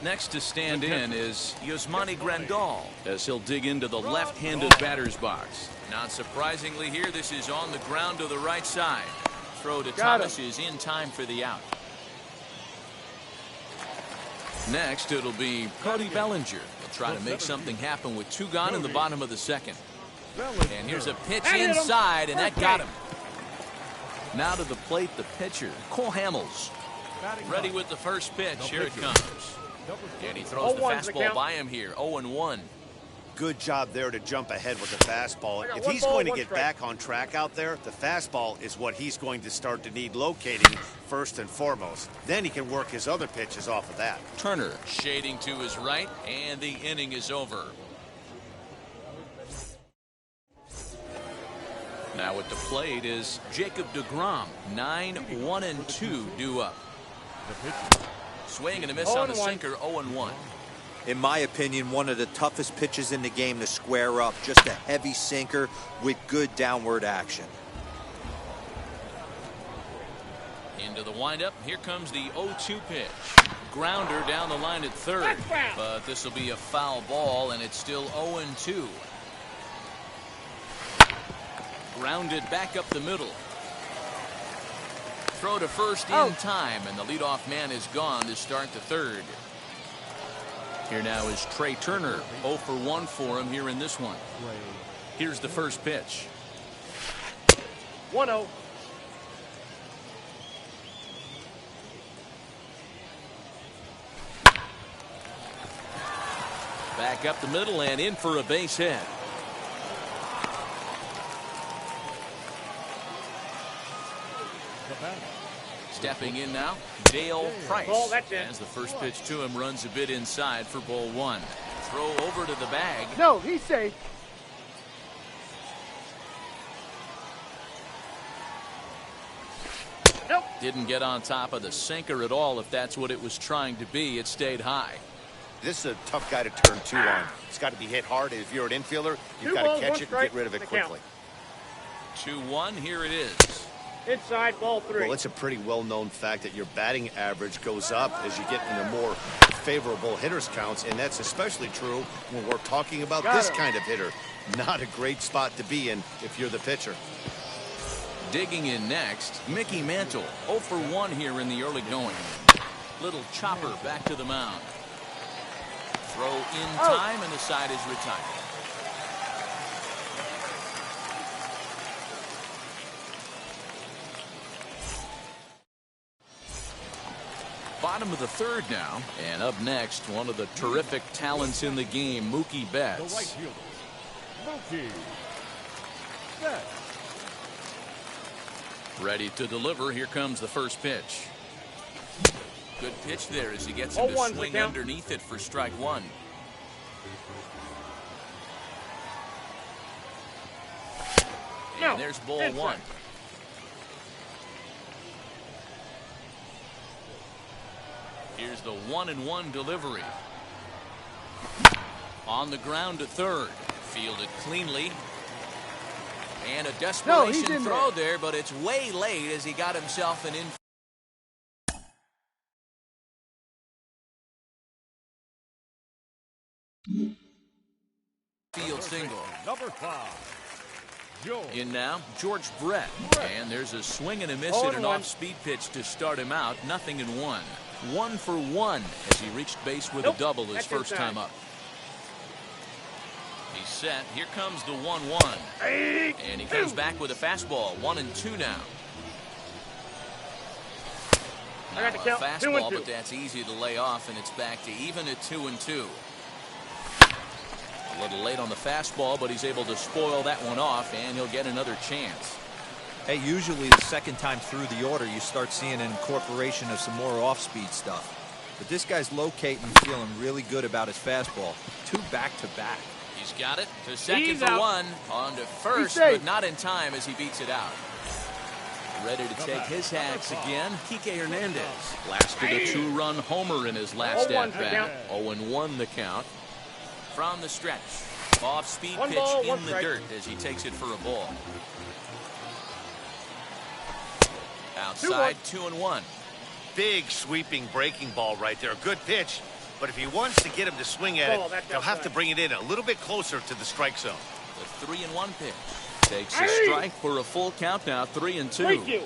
Next to stand in is Yasmani Grandal as he'll dig into the left-handed batter's box. Not surprisingly here, this is on the ground to the right side. Throw to Thomas is in time for the out. Next, it'll be Cody Bellinger. He'll try to make something happen with 2 gone in the bottom of the second. And here's a pitch inside, and that got him. Now to the plate, the pitcher, Cole Hamels. Ready with the first pitch. Here it comes. And he throws the fastball by him here. 0-1. Good job there to jump ahead with the fastball. If he's going to get back on track out there, the fastball is what he's going to start to need locating first and foremost. Then he can work his other pitches off of that. Turner shading to his right, and the inning is over. Now at the plate is Jacob deGrom. 9-1-2 due up. Swing and a miss on the sinker. 0-1. In my opinion, one of the toughest pitches in the game to square up. Just a heavy sinker with good downward action. Into the windup. Here comes the 0-2 pitch. Grounder down the line at third. But this will be a foul ball, and it's still 0-2. Grounded back up the middle. Throw to first in time, and the leadoff man is gone to start the third. Here now is Trey Turner. 0 for 1 for him here in this one. Here's the first pitch. 1-0. Back up the middle and in for a base hit. Stepping in now, Dale Price. As the first pitch to him runs a bit inside for ball one. Throw over to the bag. No, he's safe. Nope. Didn't get on top of the sinker at all. If that's what it was trying to be, it stayed high. This is a tough guy to turn two on. It's got to be hit hard. If you're an infielder, you've got to catch it and get rid of it quickly. 2-1, here it is. Inside, ball 3. Well, it's a pretty well-known fact that your batting average goes up as you get into more favorable hitters counts, and that's especially true when we're talking about this kind of hitter. Not a great spot to be in if you're the pitcher. Digging in next, Mickey Mantle. 0 for 1 here in the early going. Little chopper back to the mound. Throw in time, and the side is retired. Bottom of the third now, and up next, one of the terrific talents in the game, Mookie Betts. The right fielder, Mookie Betts. Ready to deliver. Here comes the first pitch. Good pitch there as he gets him to swing underneath it for strike one. And there's ball one. Here's the 1-1 delivery. On the ground to third. Fielded cleanly. And a desperation throw there, but it's way late as he got himself an infield single. Number 5. In now, George Brett. And there's a swing and a miss and an off-speed pitch to start him out. 0-1. 1 for 1 as he reached base with a double his first time up. He's set. Here comes the 1-1. And he comes back with a fastball. 1-2 now. Now a fastball, but that's easy to lay off, and it's back to even at 2-2. A little late on the fastball, but he's able to spoil that one off, and he'll get another chance. Hey, usually the second time through the order, you start seeing an incorporation of some more off-speed stuff. But this guy's locating and feeling really good about his fastball. 2 back-to-back. He's got it to second for 1. On to first, but not in time as he beats it out. Ready to take his hacks again, Kike Hernandez. Lasted a 2-run homer in his last at-bat. 0-1 the count. From the stretch. Off-speed pitch in the dirt as he takes it for a ball. Outside, 2-1. Big sweeping breaking ball right there. Good pitch. But if he wants to get him to swing at it, he'll have to bring it in a little bit closer to the strike zone. The 3-1 pitch. Takes a strike for a full count now, 3-2.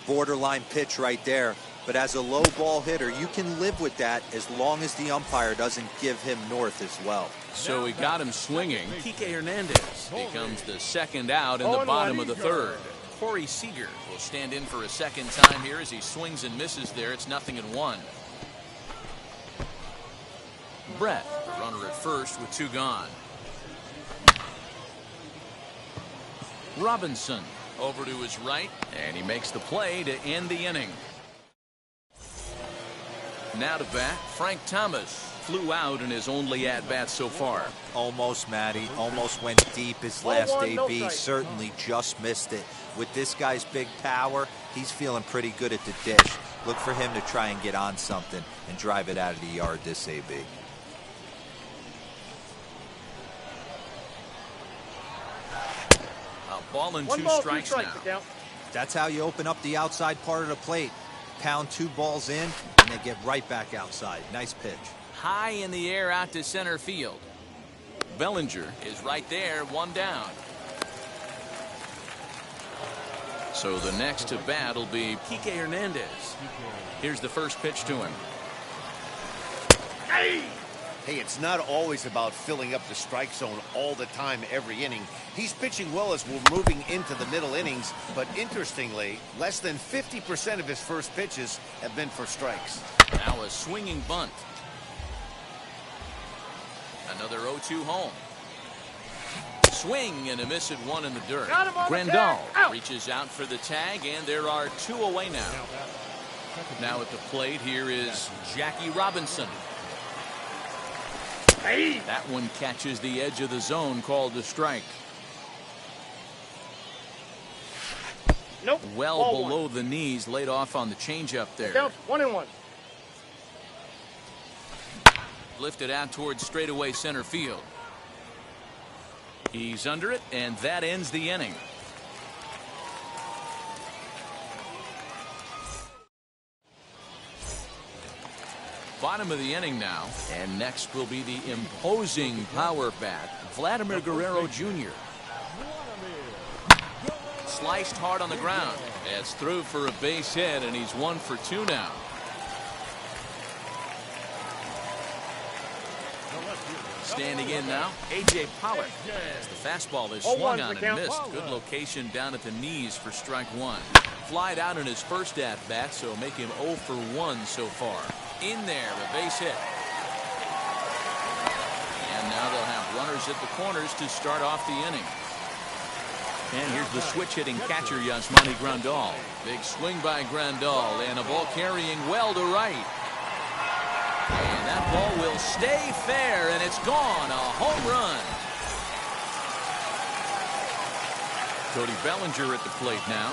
Borderline pitch right there. But as a low ball hitter, you can live with that as long as the umpire doesn't give him north as well. So he got him swinging. Kike Hernandez becomes the second out in the bottom of the third. Corey Seager will stand in for a second time here as he swings and misses there. It's 0-1. Brett, the runner at first with 2 gone. Robinson over to his right, and he makes the play to end the inning. Now to bat, Frank Thomas. Flew out in his only at-bat so far. Almost, Matty. Almost went deep his last AB. Certainly just missed it. With this guy's big power, he's feeling pretty good at the dish. Look for him to try and get on something and drive it out of the yard this AB. A ball and two strikes now. That's how you open up the outside part of the plate. Pound 2 balls in, and they get right back outside. Nice pitch. High in the air out to center field. Bellinger is right there, 1 down. So the next to bat will be Kike Hernandez. Here's the first pitch to him. Hey, it's not always about filling up the strike zone all the time every inning. He's pitching well as we're moving into the middle innings, but interestingly, less than 50% of his first pitches have been for strikes. Now a swinging bunt. Another 0-2 home. Swing and a miss at 1 in the dirt. Grandal reaches out for the tag, and there are 2 away now. Now at the plate, here is Jackie Robinson. That one catches the edge of the zone, called a strike. Nope. Well below the knees, laid off on the changeup there. Down 1-1. Lifted out towards straightaway center field. He's under it, and that ends the inning. Bottom of the inning now, and next will be the imposing power bat, Vladimir Guerrero Jr. Sliced hard on the ground. It's through for a base hit, and he's 1 for 2 now. Standing in now, A.J. Pollock, as the fastball is swung on and missed. Good location down at the knees for strike 1. Flied out in his first at-bat, so make him 0 for 1 so far. In there, a base hit. And now they'll have runners at the corners to start off the inning. And here's the switch-hitting catcher, Yasmani Grandal. Big swing by Grandal, and a ball carrying well to right. And that ball will stay fair, and it's gone. A home run. Cody Bellinger at the plate now.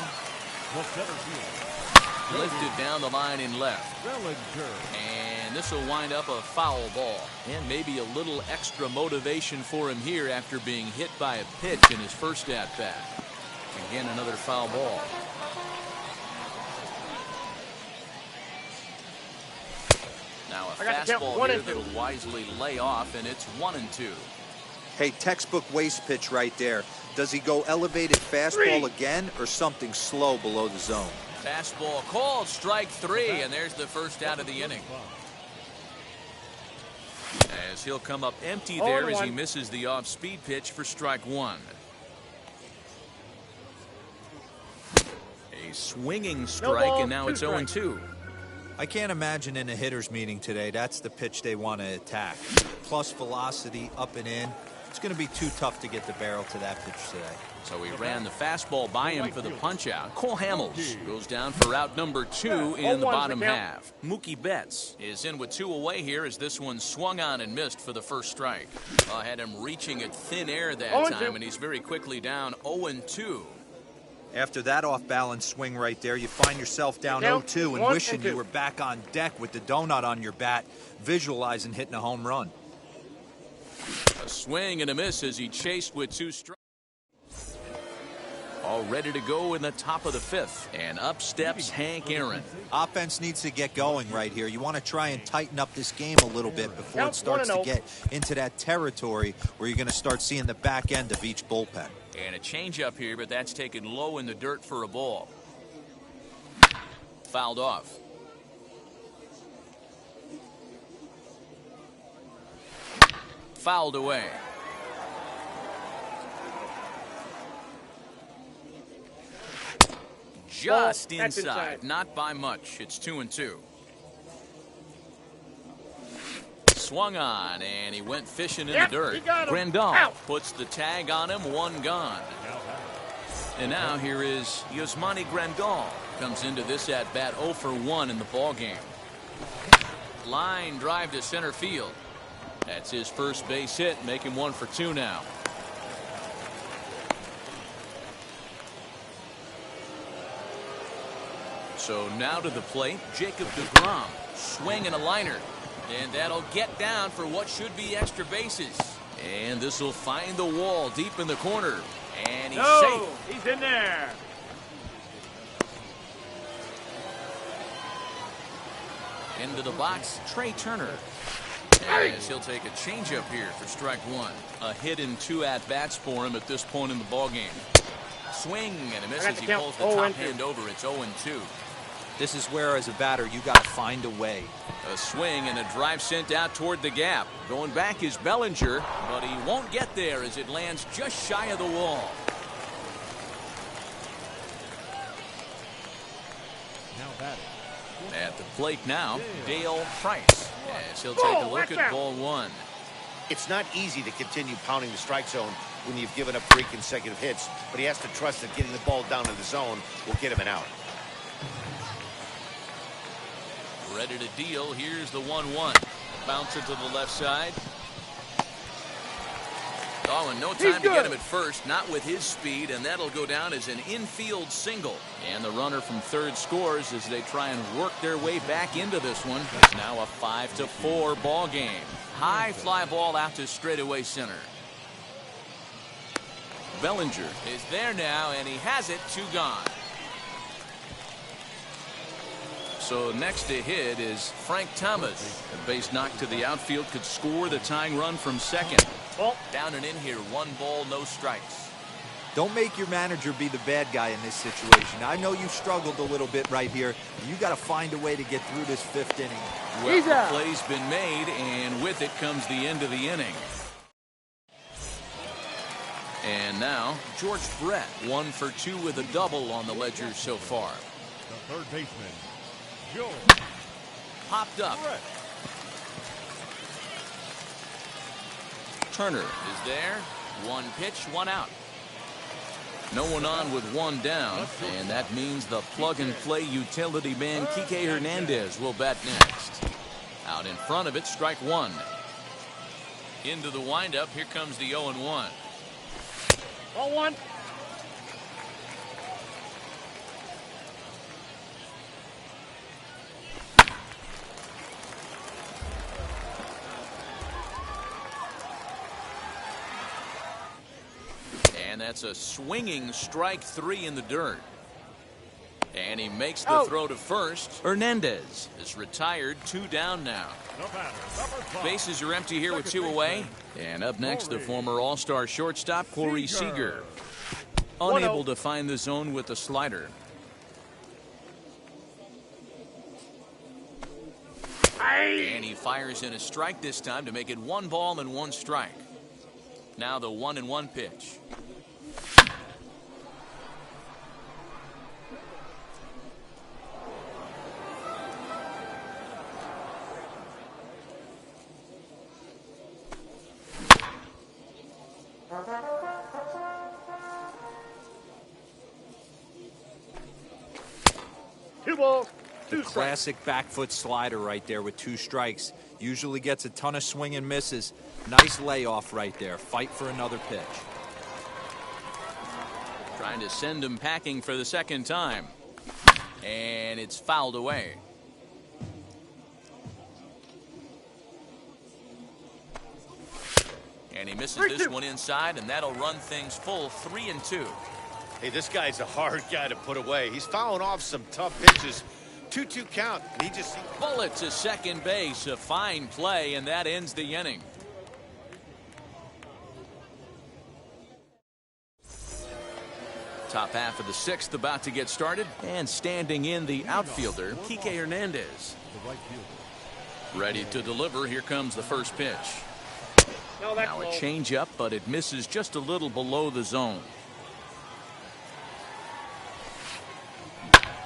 Lifted down the line in left. And this will wind up a foul ball. And maybe a little extra motivation for him here after being hit by a pitch in his first at-bat. Again, another foul ball. Now a fastball here that'll wisely lay off, and it's 1-2. Hey, textbook waste pitch right there. Does he go elevated fastball again, or something slow below the zone? Fastball called, strike 3, and there's the first out of the inning. As he'll come up empty there as he misses the off-speed pitch for strike 1. A swinging strike, and now it's 0-2. I can't imagine in a hitter's meeting today that's the pitch they want to attack. Plus velocity up and in. It's going to be too tough to get the barrel to that pitch today. So he ran the fastball by him for the punch-out. Cole Hamels goes down for out number 2 in the bottom half. Mookie Betts is in with 2 away here as this one swung on and missed for the first strike. Had him reaching at thin air that time, and he's very quickly down 0-2. After that off-balance swing right there, you find yourself down 0-2 and wishing you were back on deck with the donut on your bat, visualizing hitting a home run. A swing and a miss as he chased with 2 strikes. All ready to go in the top of the 5th, and up steps Hank Aaron. Offense needs to get going right here. You want to try and tighten up this game a little bit before it starts to get into that territory where you're going to start seeing the back end of each bullpen. And a changeup here, but that's taken low in the dirt for a ball. Fouled off. Fouled away. Just inside, not by much. It's 2-2. Swung on, and he went fishing in the dirt. Grandal puts the tag on him, 1 gone. And now here is Yasmani Grandal. Comes into this at bat 0 for 1 in the ball game. Line drive to center field. That's his first base hit, making 1 for 2 now. So now to the plate, Jacob deGrom. Swing and a liner. And that'll get down for what should be extra bases. And this will find the wall deep in the corner. And he's safe. He's in there. Into the box, Trey Turner. As he'll take a changeup here for strike 1. A hit in 2 at-bats for him at this point in the ballgame. Swing and a miss as he pulls the top hand over. It's 0-2. This is where, as a batter, you got to find a way. A swing and a drive sent out toward the gap. Going back is Bellinger, but he won't get there as it lands just shy of the wall. Now batting. At the plate now, Dale Price. As he'll take a look at ball 1. It's not easy to continue pounding the strike zone when you've given up 3 consecutive hits, but he has to trust that getting the ball down to the zone will get him an out. Ready to deal. Here's the 1-1. Bounce it to the left side. Oh, and no time to get him at first. Not with his speed, and that'll go down as an infield single. And the runner from third scores as they try and work their way back into this one. It's now a 5-4 ball game. High fly ball out to straightaway center. Bellinger is there now, and he has it. 2 gone. So next to hit is Frank Thomas. A base knock to the outfield could score the tying run from second. Down and in here, 1 ball, no strikes. Don't make your manager be the bad guy in this situation. I know you struggled a little bit right here. You got to find a way to get through this 5th inning. Well, the play's been made, and with it comes the end of the inning. And now, George Brett, 1 for 2 with a double on the ledger so far. The third baseman, George. Popped up. Brett. Turner is there. 1 pitch, 1 out. No one on with 1 down, and that means the plug-and-play utility man Kike Hernandez will bat next. Out in front of it, strike 1. Into the windup, here comes the 0-1. Ball 1. And that's a swinging strike 3 in the dirt. And he makes the throw to first. Hernandez is retired. 2 down now. Bases are empty here with 2 away. And up next, the former All-Star shortstop, Corey Seager. Unable to find the zone with the slider. And he fires in a strike this time to make it 1 ball and 1 strike. Now the 1-1 pitch. The classic back foot slider right there with 2 strikes. Usually gets a ton of swing and misses. Nice layoff right there. Fight for another pitch. Trying to send him packing for the 2nd time. And it's fouled away. And he misses this one inside, and that'll run things full 3-2. Hey, this guy's a hard guy to put away. He's fouling off some tough pitches. 2-2 count. He just bullet to second base. A fine play, and that ends the inning. Top half of the 6th about to get started, and standing in the outfielder, Kike Hernandez. Ready to deliver. Here comes the first pitch. Now a changeup, but it misses just a little below the zone.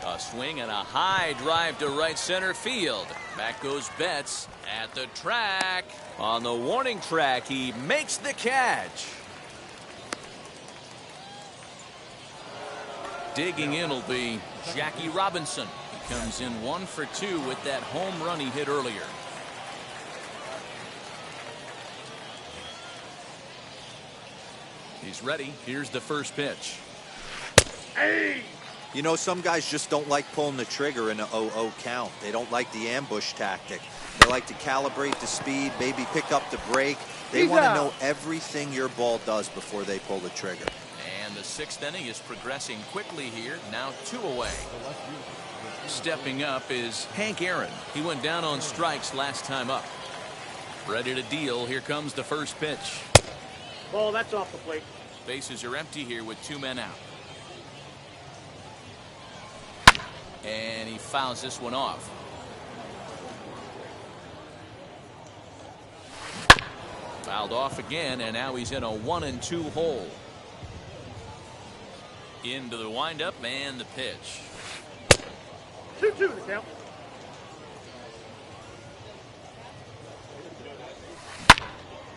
A swing and a high drive to right center field. Back goes Betts at the track. On the warning track, he makes the catch. Digging in will be Jackie Robinson. He comes in 1 for 2 with that home run he hit earlier. He's ready. Here's the first pitch. Hey! You know, some guys just don't like pulling the trigger in an 0-0 count. They don't like the ambush tactic. They like to calibrate the speed, maybe pick up the break. They want to know everything your ball does before they pull the trigger. And the 6th inning is progressing quickly here. Now 2 away. Stepping up is Hank Aaron. He went down on strikes last time up. Ready to deal. Here comes the first pitch. Ball, that's off the plate. Bases are empty here with 2 men out. And he fouls this one off. Fouled off again, and now he's in a 1-2 hole. Into the windup and the pitch. 2-2 the count.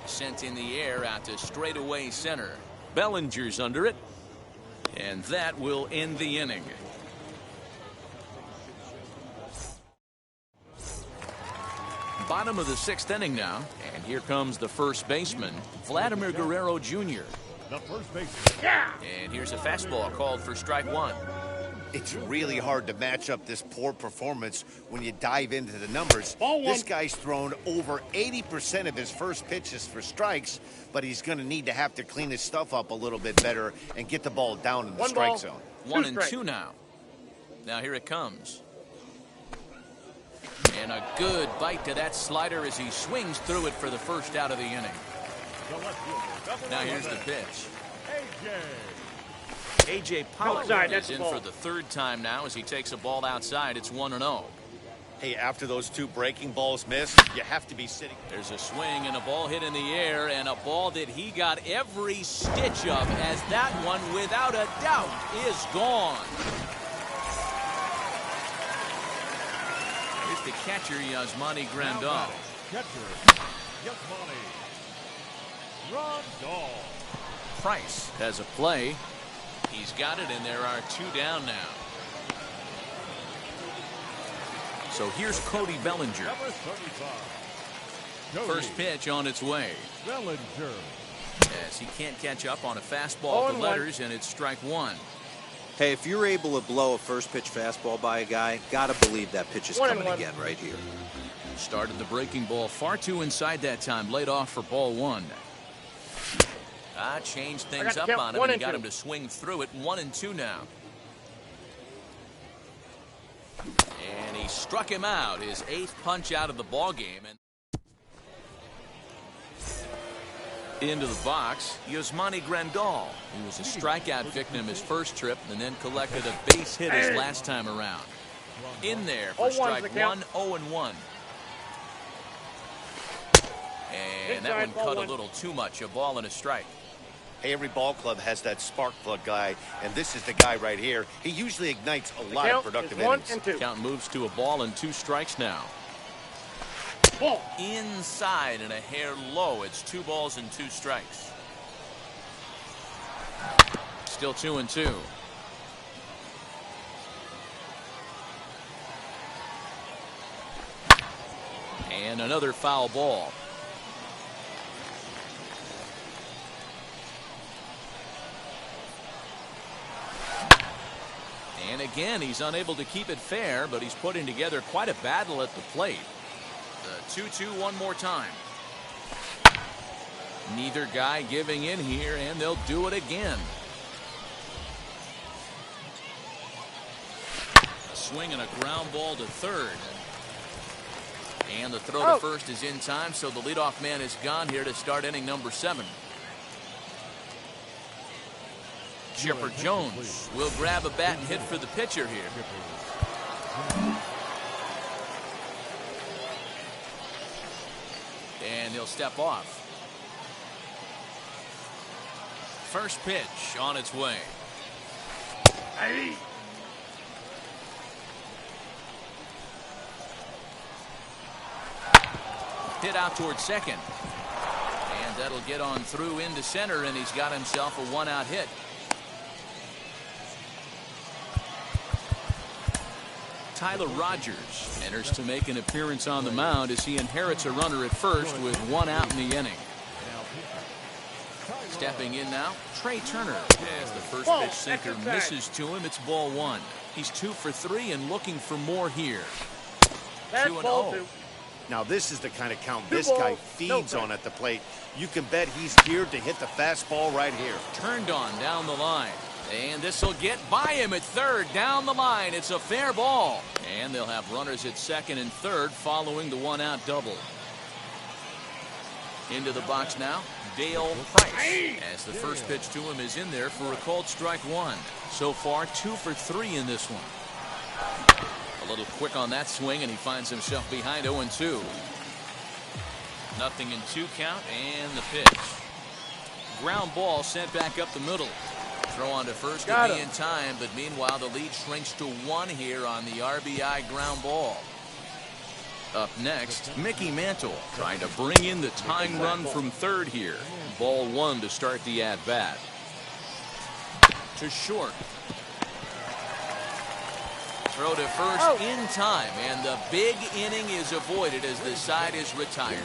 Sent in the air out to straightaway center. Bellinger's under it, and that will end the inning. Bottom of the 6th inning now, and here comes the first baseman, Vladimir Guerrero Jr. The first baseman. Yeah! And here's a fastball called for strike 1. It's really hard to match up this poor performance when you dive into the numbers. Ball 1. This guy's thrown over 80% of his first pitches for strikes, but he's going to need to have to clean his stuff up a little bit better and get the ball down in the 1 strike ball, zone. 1-2 now. Now here it comes. And a good bite to that slider as he swings through it for the first out of the inning. Now here's the pitch. A.J. Pollock Outside, is that's in the ball. for the 3rd time now as he takes a ball outside. It's 1-0. Hey, after those 2 breaking balls missed, you have to be sitting. There's a swing and a ball hit in the air, and a ball that he got every stitch of, as that one, without a doubt, is gone. Here's the catcher, Yasmani Grandal. Catcher, Yasmani Grandal. Price has a play. He's got it, and there are 2 down now. So here's Cody Bellinger. Number 35. Cody First pitch on its way. Bellinger. As he can't catch up on a fastball at the 0-1. letters, and it's strike 1. Hey, if you're able to blow a first pitch fastball by a guy, gotta believe that pitch is coming 1-1. again right here. Started the breaking ball far too inside that time. Laid off for ball 1. Changed things the up count. on him 1 and and got 2. him to swing through it. 1-2 now. And he struck him out. His 8th punch out of the ball game. And into the box, Yasmani Grandal. He was a strikeout victim his first trip and then collected a base hit his last time around. In there for 0-1's strike the 1, count. 0-1. And that Inside, one ball cut 1. a little too much. A ball and a strike. Hey, every ball club has that spark plug guy, and this is the guy right here. He usually ignites a lot of Count productive is 1 innings. and 2. Count moves to a ball and 2 strikes now. Ball. Inside and a hair low. It's 2 balls and 2 strikes. Still 2-2. And another foul ball. And again, he's unable to keep it fair, but he's putting together quite a battle at the plate. The 2-2 one more time. Neither guy giving in here, and they'll do it again. A swing and a ground ball to 3rd. And the throw to first is in time, so the leadoff man is gone here to start inning number 7. Chipper Jones will grab a bat and hit for the pitcher here. And he'll step off. First pitch on its way. Hey. Hit out towards second. And that'll get on through into center, and he's got himself a 1-out hit. Tyler Rogers enters to make an appearance on the mound as he inherits a runner at first with 1 out in the inning. Stepping in now, Trey Turner. As the first pitch sinker misses to him, it's ball 1. He's 2 for 3 and looking for more here. 2-0. Now this is the kind of count this guy feeds on at the plate. You can bet he's geared to hit the fastball right here. Turned on down the line. And this will get by him at third. Down the line. It's a fair ball. And they'll have runners at second and third following the 1-out double. Into the box now, Dale Price. As the first pitch to him is in there for a called strike 1. So far, 2 for 3 in this one. A little quick on that swing, and he finds himself behind 0-2. 0-2 count, and the pitch. Ground ball sent back up the middle. Throw on to first to be in time, but meanwhile the lead shrinks to 1 here on the RBI ground ball. Up next, Mickey Mantle trying to bring in the tying run from third here. Ball 1 to start the at-bat. To short. Throw to first in time, and the big inning is avoided as the side is retired.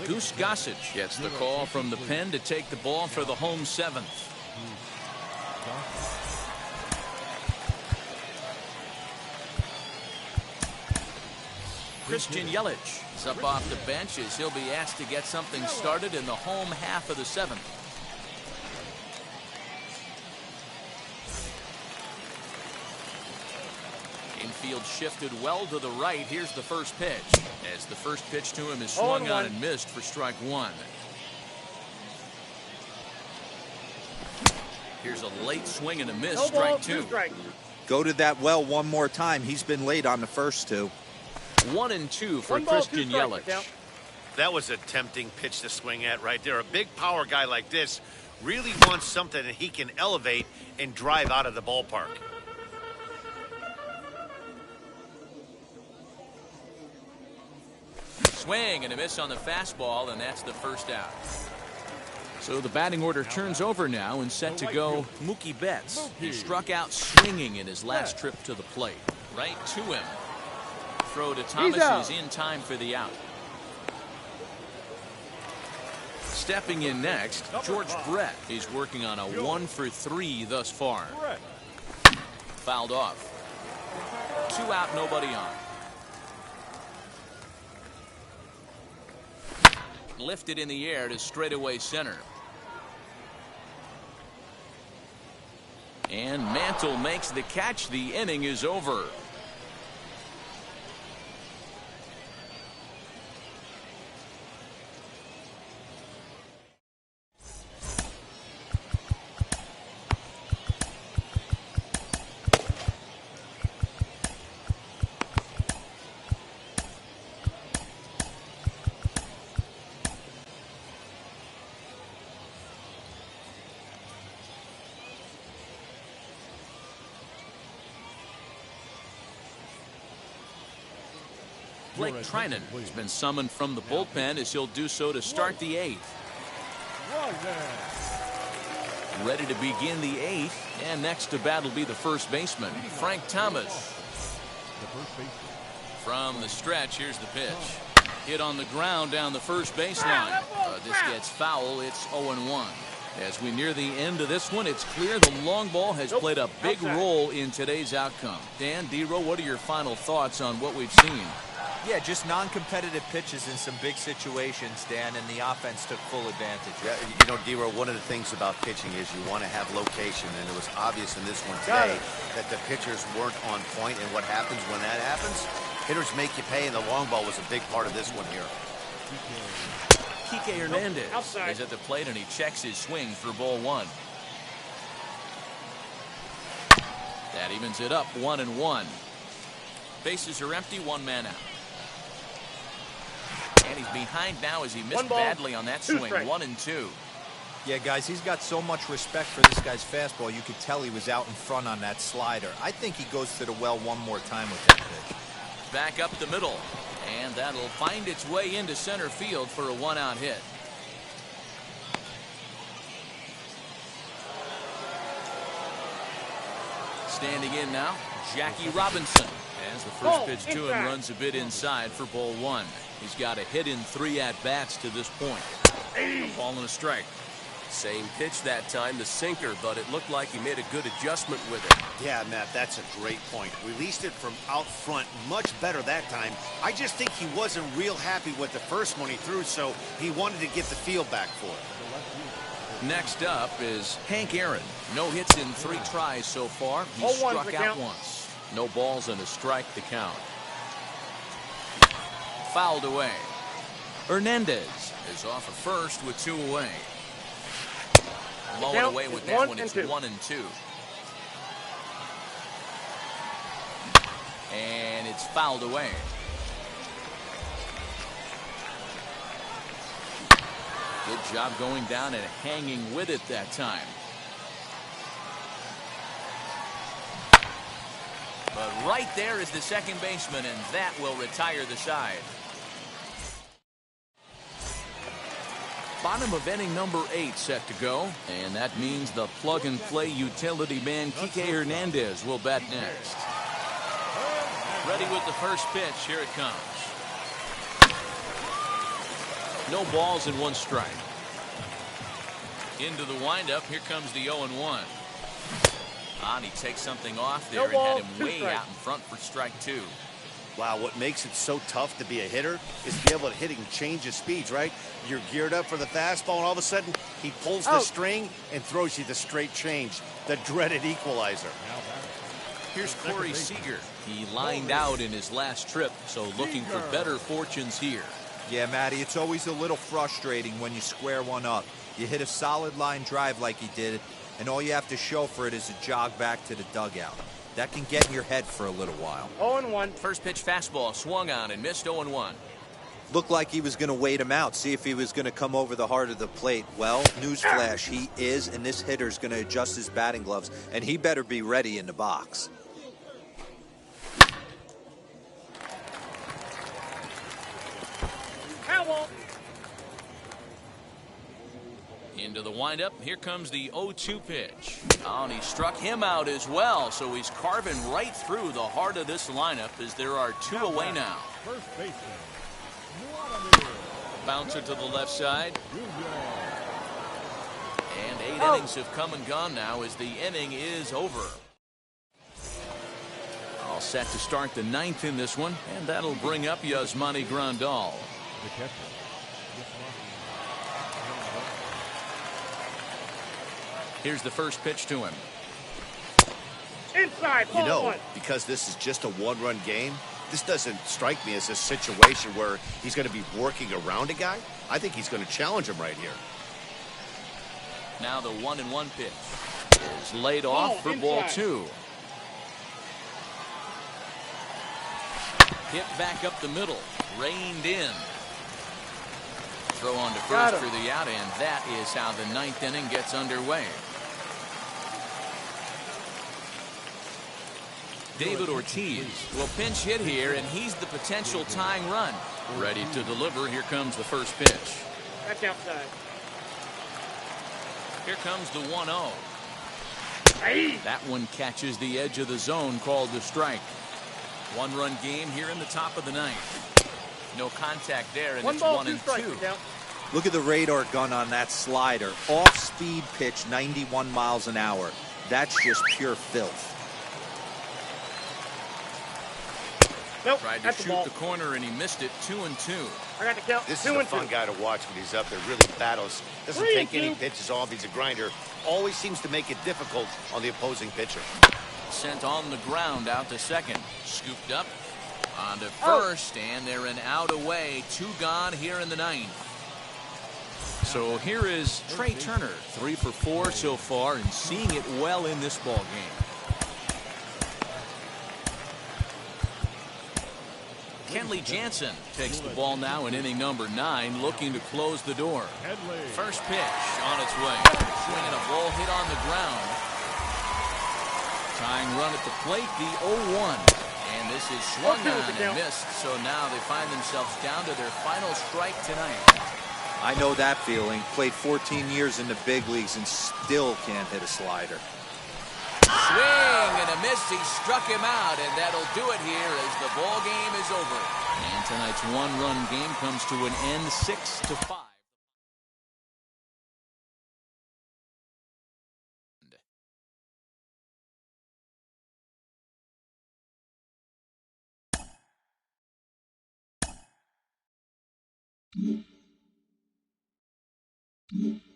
Goose Gossage gets the call from the pen to take the ball for the home 7th. Christian Yelich is up off the bench as he'll be asked to get something started in the home half of the 7th. Infield shifted well to the right. Here's the first pitch. As the first pitch to him is swung on and missed for strike 1. Here's a late swing and a miss, strike 2. Go to that well one more time. He's been late on the first 2. 1-2 for Christian Yelich. That was a tempting pitch to swing at right there. A big power guy like this really wants something that he can elevate and drive out of the ballpark. Swing and a miss on the fastball, and that's the first out. So the batting order turns over now and set to go Mookie Betts. He struck out swinging in his last trip to the plate. Right to him. Throw to Thomas is in time for the out. Stepping in next, George Brett. He's working on a 1 for 3 thus far. Fouled off. 2 out, nobody on. Lifted in the air to straightaway center. And Mantle makes the catch. The inning is over. Blake Treinen has been summoned from the bullpen as he'll do so to start the 8th. Ready to begin the 8th, and next to bat will be the first baseman, Frank Thomas. From the stretch, here's the pitch. Hit on the ground down the first baseline. This gets foul. It's 0-1. As we near the end of this one, it's clear the long ball has played a big role in today's outcome. Dan, D-Row, what are your final thoughts on what we've seen? Yeah, just non-competitive pitches in some big situations, Dan, and the offense took full advantage. Yeah, you know, D-Row, one of the things about pitching is you want to have location, and it was obvious in this one today that the pitchers weren't on point, and what happens when that happens? Hitters make you pay, and the long ball was a big part of this one here. Kike Hernandez outside. is at the plate, and he checks his swing for ball one. That evens it up 1-1. Bases are empty, one man out. And he's behind now as he missed badly on that swing. 1-2. Yeah, guys, he's got so much respect for this guy's fastball. You could tell he was out in front on that slider. I think he goes to the well one more time with that pitch. Back up the middle. And that'll find its way into center field for a one-out hit. Standing in now, Jackie Robinson. As the first pitch to him runs a bit inside for ball one. He's got a hit in 3 at-bats to this point. A ball and a strike. Same pitch that time, the sinker, but it looked like he made a good adjustment with it. Yeah, Matt, that's a great point. Released it from out front much better that time. I just think he wasn't real happy with the first one he threw, so he wanted to get the feel back for it. Next up is Hank Aaron. No hits in 3 tries so far. He struck out once. No balls and a strike to count. Fouled away. Hernandez is off of first with 2 away. Mowing away with that one. It's 1-2. And it's fouled away. Good job going down and hanging with it that time. But right there is the second baseman, and that will retire the side. Bottom of inning number 8 set to go, and that means the plug-and-play utility man Kike Hernandez will bat next. Ready with the first pitch. Here it comes. No balls and 1 strike. Into the windup. Here comes the 0-1. And he takes something off there and had him way out in front for strike 2. Wow, what makes it so tough to be a hitter is to be able to hit and change his speeds, right? You're geared up for the fastball, and all of a sudden, he pulls the string and throws you the straight change, the dreaded equalizer. Here's Corey Seager. He lined out in his last trip, so looking for better fortunes here. Yeah, Matty, it's always a little frustrating when you square one up. You hit a solid line drive like he did, and all you have to show for it is a jog back to the dugout. That can get in your head for a little while. 0-1. First pitch fastball swung on and missed. 0-1. Looked like he was going to wait him out, see if he was going to come over the heart of the plate. Well, newsflash, he is, and this hitter's going to adjust his batting gloves, and he better be ready in the box. Into the windup. Here comes the 0-2 pitch. Oh, and he struck him out as well. So he's carving right through the heart of this lineup as there are 2 away now. First baseman. Bouncer to the left side. And 8 innings have come and gone now as the inning is over. All set to start the 9th in this one. And that'll bring up Yasmani Grandal. The catcher. Here's the first pitch to him. Inside, You know, 1. because this is just a 1-run game, this doesn't strike me as a situation where he's going to be working around a guy. I think he's going to challenge him right here. Now the 1-1 pitch is laid off for ball 2. Hit back up the middle, reined in. Throw on to first for the out, and that is how the 9th inning gets underway. David Ortiz will pinch hit here, and he's the potential tying run. Ready to deliver. Here comes the first pitch. That's outside. Here comes the 1-0. That one catches the edge of the zone, called the strike. 1-run game here in the top of the 9th. No contact there, and it's 1-2. Look at the radar gun on that slider. Off-speed pitch, 91 miles an hour. That's just pure filth. Nope, Tried to that's shoot the corner, and he missed it. 2-2. I got the count. This 2 is a and 2. fun guy to watch when he's up there, really battles. Doesn't 3 take and any 2. pitches off. He's a grinder. Always seems to make it difficult on the opposing pitcher. Sent on the ground out to second. Scooped up onto first, and they're an out away. 2 gone here in the 9th. So here is Trey Turner, 3 for 4 so far, and seeing it well in this ball game. Kenley Jansen takes the ball now in inning number 9, looking to close the door. First pitch on its way. Swinging a ball hit on the ground. Tying run at the plate, the 0-1. And this is swung on and missed, so now they find themselves down to their final strike tonight. I know that feeling. Played 14 years in the big leagues and still can't hit a slider. Swing and a miss. He struck him out, and that'll do it here as the ball game is over. And tonight's one-run game comes to an end, 6-5. Mm-hmm.